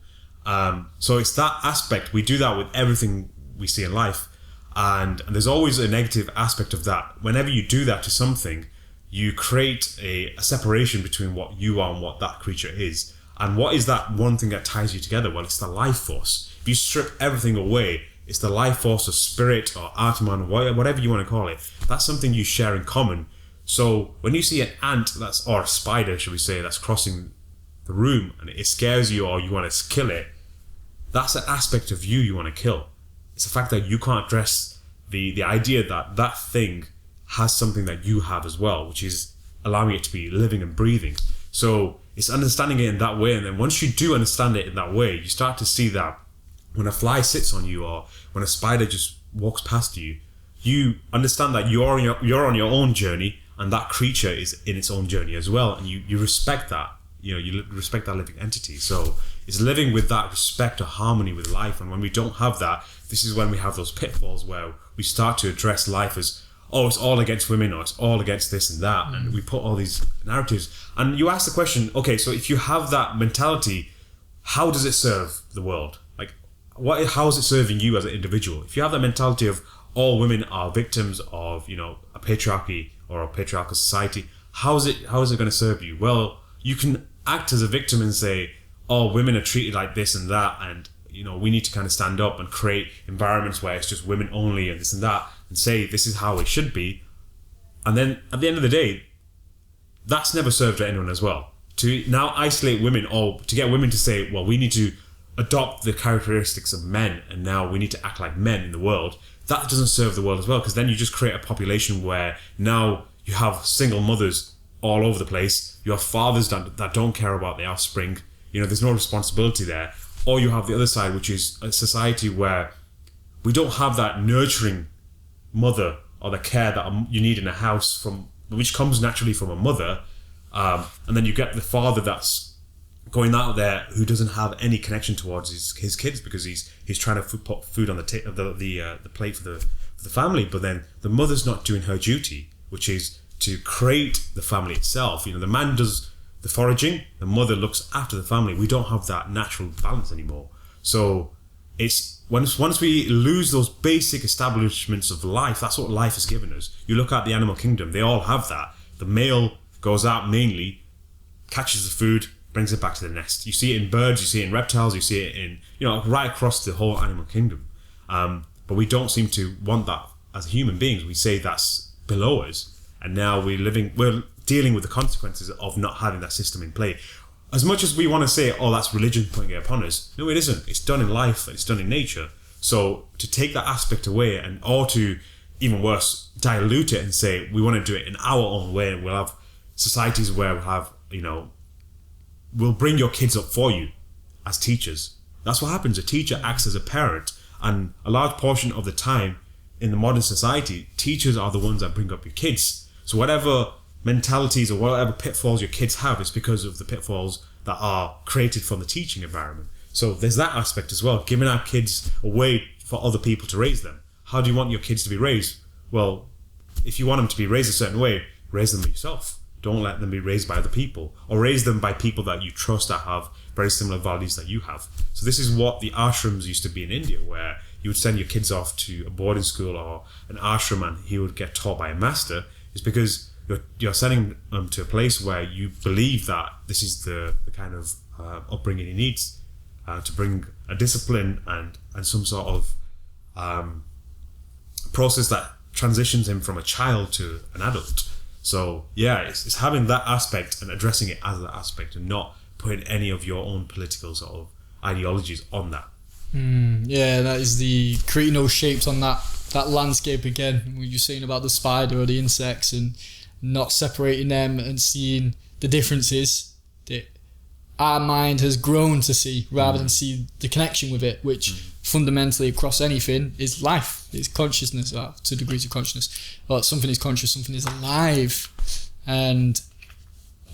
So it's that aspect. We do that with everything we see in life. And there's always a negative aspect of that. Whenever you do that to something, you create a separation between what you are and what that creature is. And what is that one thing that ties you together? Well, it's the life force. If you strip everything away, it's the life force or spirit or Atman, whatever you want to call it. That's something you share in common. So when you see an ant or a spider, should we say, that's crossing the room and it scares you or you want to kill it, that's an aspect of you want to kill. It's the fact that you can't address the idea that that thing has something that you have as well, which is allowing it to be living and breathing. So it's understanding it in that way. And then once you do understand it in that way, you start to see that when a fly sits on you or when a spider just walks past you, you understand that you're on your own journey and that creature is in its own journey as well. And you respect that, you respect that living entity. So it's living with that respect or harmony with life. And when we don't have that, this is when we have those pitfalls where we start to address life as, it's all against women or it's all against this and that. And we put all these narratives. And you ask the question, okay, so if you have that mentality, how does it serve the world? Like, how is it serving you as an individual? If you have that mentality of all women are victims of, a patriarchy or a patriarchal society, how is it going to serve you? Well, you can act as a victim and say, oh, women are treated like this and that, and we need to kind of stand up and create environments where it's just women only and this and that, and say this is how it should be. And then at the end of the day, that's never served anyone as well. To now isolate women, or to get women to say, well, we need to adopt the characteristics of men, and now we need to act like men in the world, that doesn't serve the world as well, because then you just create a population where now you have single mothers all over the place, you have fathers that don't care about their offspring, there's no responsibility there. Or you have the other side, which is a society where we don't have that nurturing mother or the care that you need in a house, which comes naturally from a mother, and then you get the father that's going out there who doesn't have any connection towards his kids, because he's trying to put food on the plate for the family, but then the mother's not doing her duty, which is to create the family itself. The man does the foraging, the mother looks after the family. We don't have that natural balance anymore. So it's once we lose those basic establishments of life, that's what life has given us. You look at the animal kingdom, they all have that. The male goes out mainly, catches the food, brings it back to the nest. You see it in birds, you see it in reptiles, you see it in, right across the whole animal kingdom. But we don't seem to want that as human beings. We say that's below us. And now we're dealing with the consequences of not having that system in play. As much as we want to say, oh, that's religion putting it upon us, no, it isn't. It's done in life, it's done in nature. So to take that aspect away, or to, even worse, dilute it and say, we want to do it in our own way, and we'll have societies where we'll have, we'll bring your kids up for you as teachers. That's what happens. A teacher acts as a parent, and a large portion of the time in the modern society, teachers are the ones that bring up your kids. So whatever mentalities or whatever pitfalls your kids have, is because of the pitfalls that are created from the teaching environment. So there's that aspect as well, giving our kids away for other people to raise them. How do you want your kids to be raised? Well, if you want them to be raised a certain way, raise them yourself. Don't let them be raised by other people, or raise them by people that you trust that have very similar values that you have. So this is what the ashrams used to be in India, where you would send your kids off to a boarding school or an ashram and he would get taught by a master. Is because you're sending them to a place where you believe that this is the kind of upbringing he needs to bring a discipline and some sort of process that transitions him from a child to an adult. So yeah, it's having that aspect and addressing it as that aspect, and not putting any of your own political sort of ideologies on that. Yeah, that is the creating those shapes on that landscape again. What you're saying about the spider or the insects, and not separating them and seeing the differences that our mind has grown to see, rather than see the connection with it, which fundamentally across anything is life, is consciousness, to degrees of consciousness. Well, something is conscious, something is alive, and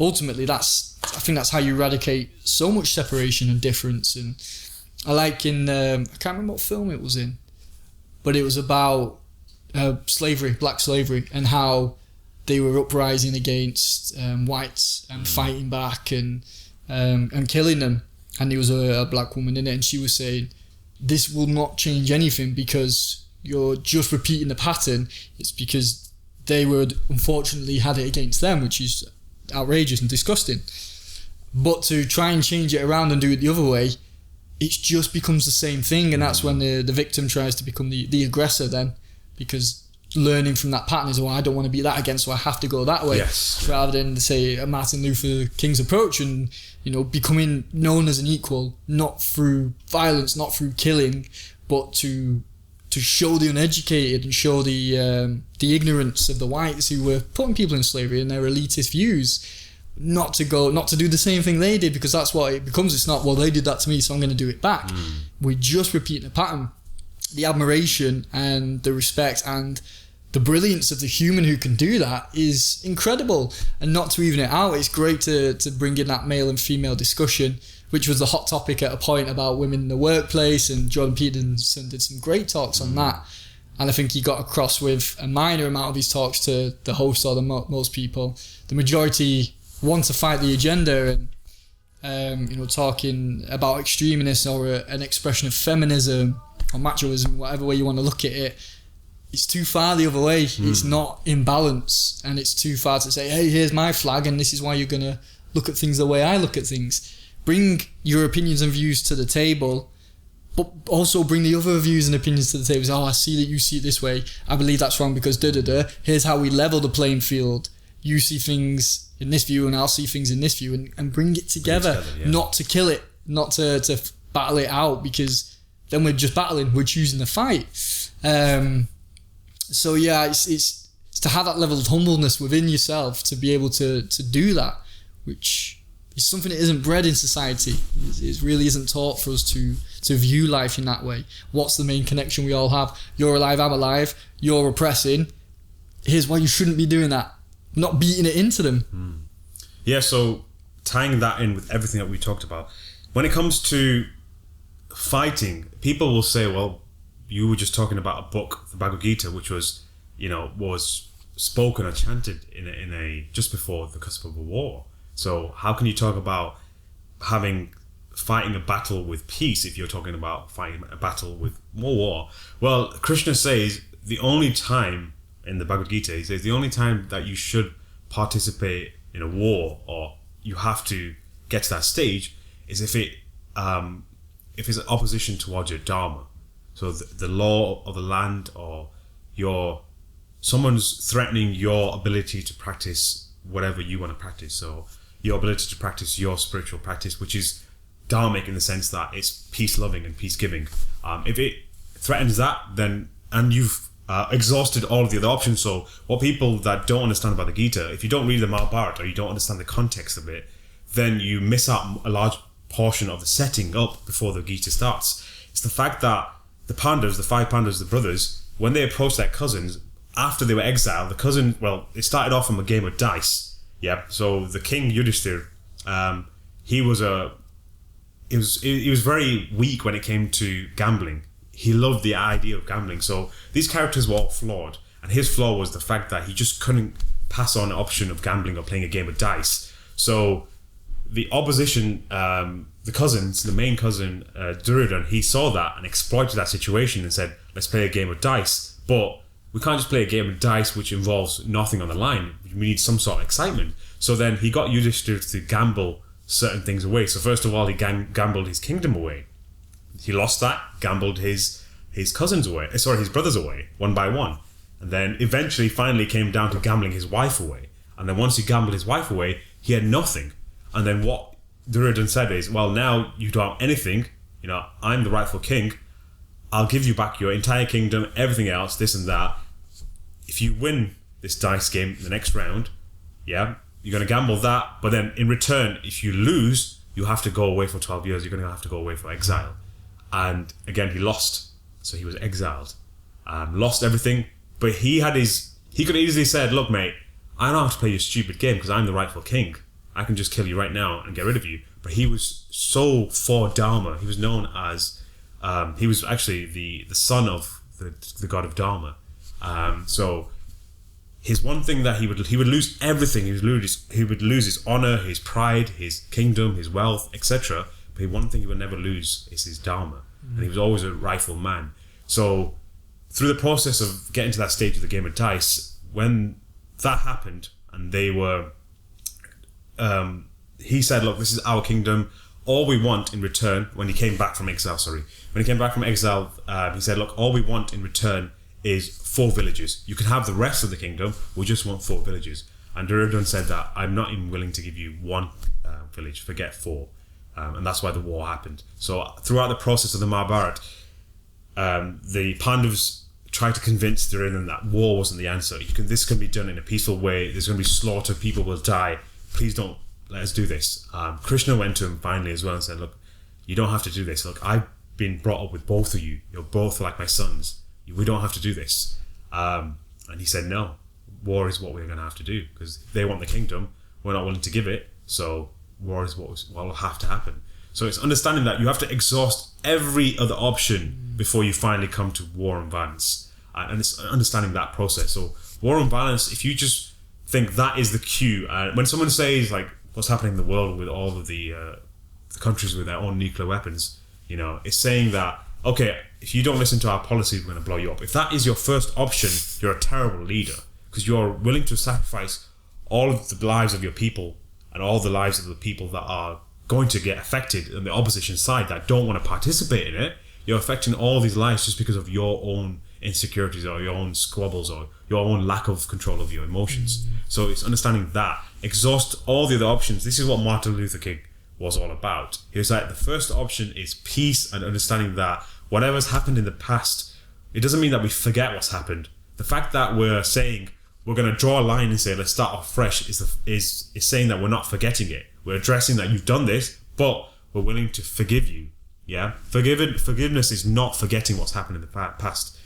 ultimately I think that's how you eradicate so much separation and difference. And I like in I can't remember what film it was in, but it was about slavery, black slavery, and how they were uprising against whites and fighting back and killing them. And there was a black woman in it, and she was saying, this will not change anything because you're just repeating the pattern. It's because they would unfortunately had it against them, which is outrageous and disgusting. But to try and change it around and do it the other way, it just becomes the same thing. And that's when the victim tries to become the aggressor then, because learning from that pattern is, I don't want to be that again, so I have to go that way. Yes. Rather than, say, a Martin Luther King's approach and, becoming known as an equal, not through violence, not through killing, but to show the uneducated and show the ignorance of the whites who were putting people in slavery and their elitist views, not to do the same thing they did, because that's what it becomes. It's not, they did that to me, so I'm going to do it back. We're just repeating a pattern. The admiration and the respect and the brilliance of the human who can do that is incredible. And not to even it out, it's great to bring in that male and female discussion, which was the hot topic at a point about women in the workplace, and Jordan Peterson did some great talks on that. And I think he got across with a minor amount of his talks to the host or most people. The majority want to fight the agenda, talking about extremeness or an expression of feminism or machoism, whatever way you want to look at it, it's too far the other way. It's not in balance, and it's too far to say, hey, here's my flag and this is why you're going to look at things the way I look at things. Bring your opinions and views to the table, but also bring the other views and opinions to the table. I see that you see it this way. I believe that's wrong because da-da-da. Here's how we level the playing field. You see things in this view and I'll see things in this view, and bring it together. Not to kill it, not to battle it out, because then we're just battling, we're choosing the fight. So yeah, it's to have that level of humbleness within yourself to be able to do that, which is something that isn't bred in society. It really isn't taught for us to view life in that way. What's the main connection we all have? You're alive, I'm alive, you're oppressing. Here's why you shouldn't be doing that. Not beating it into them. Yeah, so tying that in with everything that we talked about, when it comes to fighting, people will say, well, you were just talking about a book, the Bhagavad Gita, which was spoken or chanted in a just before the cusp of a war. So how can you talk about fighting a battle with peace if you're talking about fighting a battle with more war? Well, Krishna says the only time in the Bhagavad Gita, he says the only time that you should participate in a war, or you have to get to that stage, is if it's an opposition towards your dharma. So the law of the land, or someone's threatening your ability to practice whatever you want to practice. So your ability to practice your spiritual practice, which is dharmic in the sense that it's peace-loving and peace-giving. If it threatens that, then, and you've exhausted all of the other options. So what people that don't understand about the Gita, if you don't read the Mahabharata or you don't understand the context of it, then you miss out a large portion of the setting up before the Gita starts. It's the fact that the Pandavas, the 5 Pandavas, the brothers, when they approached their cousins, after they were exiled, it started off from a game of dice. Yeah. So the king Yudhishthir, he was very weak when it came to gambling. He loved the idea of gambling. So these characters were all flawed, and his flaw was the fact that he just couldn't pass on the option of gambling or playing a game of dice. So the opposition, the main cousin, Duryodhan, he saw that and exploited that situation and said, let's play a game of dice. But we can't just play a game of dice which involves nothing on the line. We need some sort of excitement. So then he got Yudhishthir to gamble certain things away. So first of all, he gambled his kingdom away. He lost that, gambled his brothers away, one by one. And then eventually, finally came down to gambling his wife away. And then once he gambled his wife away, he had nothing. And then what Duryodhan said is, well, now you don't have anything. I'm the rightful king. I'll give you back your entire kingdom, everything else, this and that. If you win this dice game in the next round, yeah, you're going to gamble that. But then in return, if you lose, you have to go away for 12 years. You're going to have to go away for exile. And again, he lost. So he was exiled. Lost everything. But he could have easily said, look, mate, I don't have to play your stupid game because I'm the rightful king. I can just kill you right now and get rid of you. But he was so for Dharma. He was known as, he was actually the son of the god of Dharma. So his one thing that he would lose everything. He would lose his honor, his pride, his kingdom, his wealth, etc. But one thing he would never lose is his Dharma. And he was always a rightful man. So through the process of getting to that stage of the game of dice, when that happened and they were, he said, look, this is our kingdom. All we want in return, when he came back from exile, he said, look, all we want in return is 4 villages. You can have the rest of the kingdom. We just want 4 villages. And Duryodhan said that I'm not even willing to give you 1 village, forget 4. And that's why the war happened. So throughout the process of the Mahabharata, the Pandavas tried to convince Duryodhan that war wasn't the answer. This can be done in a peaceful way. There's going to be slaughter. People will die. Please don't let us do this. Krishna went to him finally as well and said, look, you don't have to do this. Look, I've been brought up with both of you. You're both like my sons. We don't have to do this. And he said, no, war is what we're going to have to do because they want the kingdom. We're not willing to give it. So war is what will have to happen. So it's understanding that you have to exhaust every other option before you finally come to war and violence. And it's understanding that process. So war and violence, if you just think that is the cue, when someone says like what's happening in the world with all of the the countries with their own nuclear weapons, you know, it's saying that, okay, if you don't listen to our policy, we're going to blow you up. If that is your first option, you're a terrible leader, because you're willing to sacrifice all of the lives of your people and all the lives of the people that are going to get affected on the opposition side that don't want to participate in it. You're affecting all these lives just because of your own insecurities or your own squabbles or your own lack of control of your emotions. So it's understanding that. Exhaust all the other options. This is what Martin Luther King was all about. He was like, the first option is peace and understanding that whatever's happened in the past, it doesn't mean that we forget what's happened. The fact that we're saying we're going to draw a line and say let's start off fresh is saying that we're not forgetting it. We're addressing that you've done this, but we're willing to forgive you. Yeah, forgiveness is not forgetting what's happened in the past.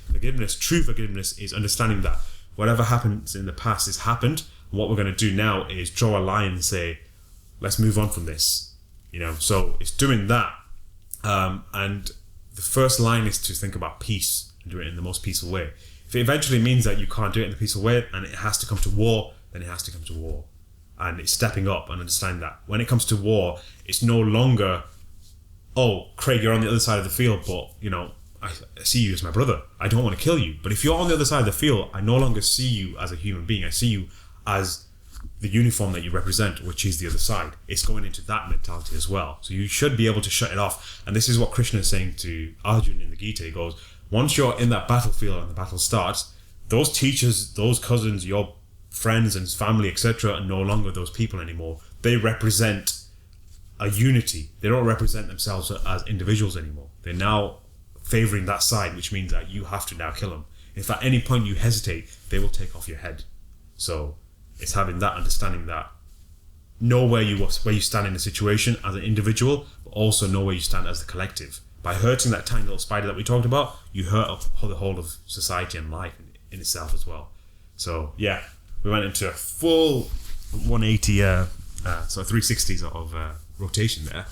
True forgiveness is understanding that whatever happens in the past has happened. And what we're going to do now is draw a line and say, let's move on from this. You know, so it's doing that. And the first line is to think about peace and do it in the most peaceful way. If it eventually means that you can't do it in a peaceful way and it has to come to war, then it has to come to war. And it's stepping up and understanding that when it comes to war, it's no longer, oh, Craig, you're on the other side of the field, but, you know, I see you as my brother. I don't want to kill you. But if you're on the other side of the field, I no longer see you as a human being. I see you as the uniform that you represent, which is the other side. It's going into that mentality as well. So you should be able to shut it off. And this is what Krishna is saying to Arjuna in the Gita. He goes, once you're in that battlefield and the battle starts, those teachers, those cousins, your friends and family, etc., are no longer those people anymore. They represent a unity. They don't represent themselves as individuals anymore. They're now favoring that side, which means that you have to now kill them. If at any point you hesitate, they will take off your head. So it's having that understanding that know where you stand in the situation as an individual, but also know where you stand as the collective. By hurting that tiny little spider that we talked about, you hurt the whole of society and life in itself as well. So yeah, we went into a full 180, so 360s of rotation there.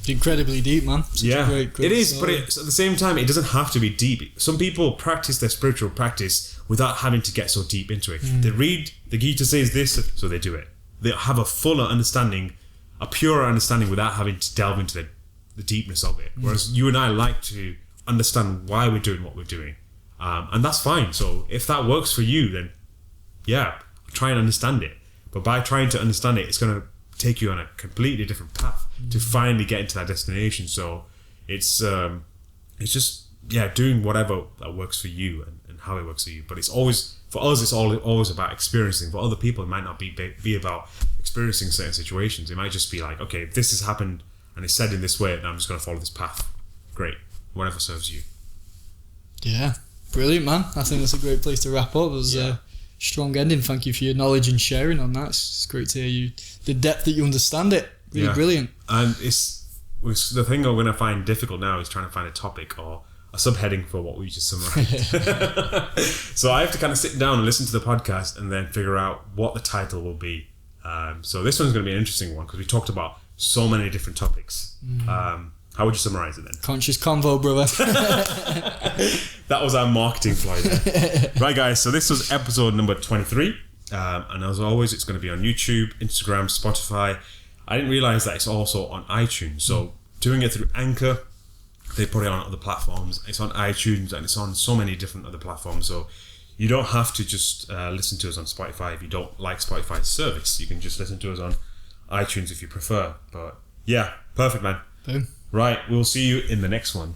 Incredibly deep, man. Such a great it is, story. but at the same time, it doesn't have to be deep. Some people practice their spiritual practice without having to get so deep into it. They read, the Gita says this, so they do it. They have a fuller understanding, a purer understanding without having to delve into the deepness of it. Whereas you and I like to understand why we're doing what we're doing. And that's fine. So if that works for you, then yeah, try and understand it. But by trying to understand it, it's going to take you on a completely different path to finally get into that destination. So it's just doing whatever that works for you and how it works for you. But it's always, for us, it's always about experiencing. For other people, it might not be about experiencing certain situations. It might just be like, okay, this has happened and it's said in this way, and I'm just going to follow this path. Great, whatever serves you. Yeah, brilliant, man. I think that's a great place to wrap up. It was a strong ending. Thank you for your knowledge and sharing on that. It's great to hear you, the depth that you understand it. Really brilliant. And it's the thing I'm going to find difficult now is trying to find a topic or a subheading for what we just summarized. So I have to kind of sit down and listen to the podcast and then figure out what the title will be. So this one's going to be an interesting one because we talked about so many different topics. How would you summarize it then? Conscious convo, brother. That was our marketing ploy there. Right, guys, so this was episode number 23. And as always, it's going to be on YouTube, Instagram, Spotify. I didn't realize that it's also on iTunes. So doing it through Anchor, they put it on other platforms. It's on iTunes and it's on so many different other platforms. So you don't have to just listen to us on Spotify if you don't like Spotify's service. You can just listen to us on iTunes if you prefer. But yeah, perfect, man. Boom. Right, we'll see you in the next one.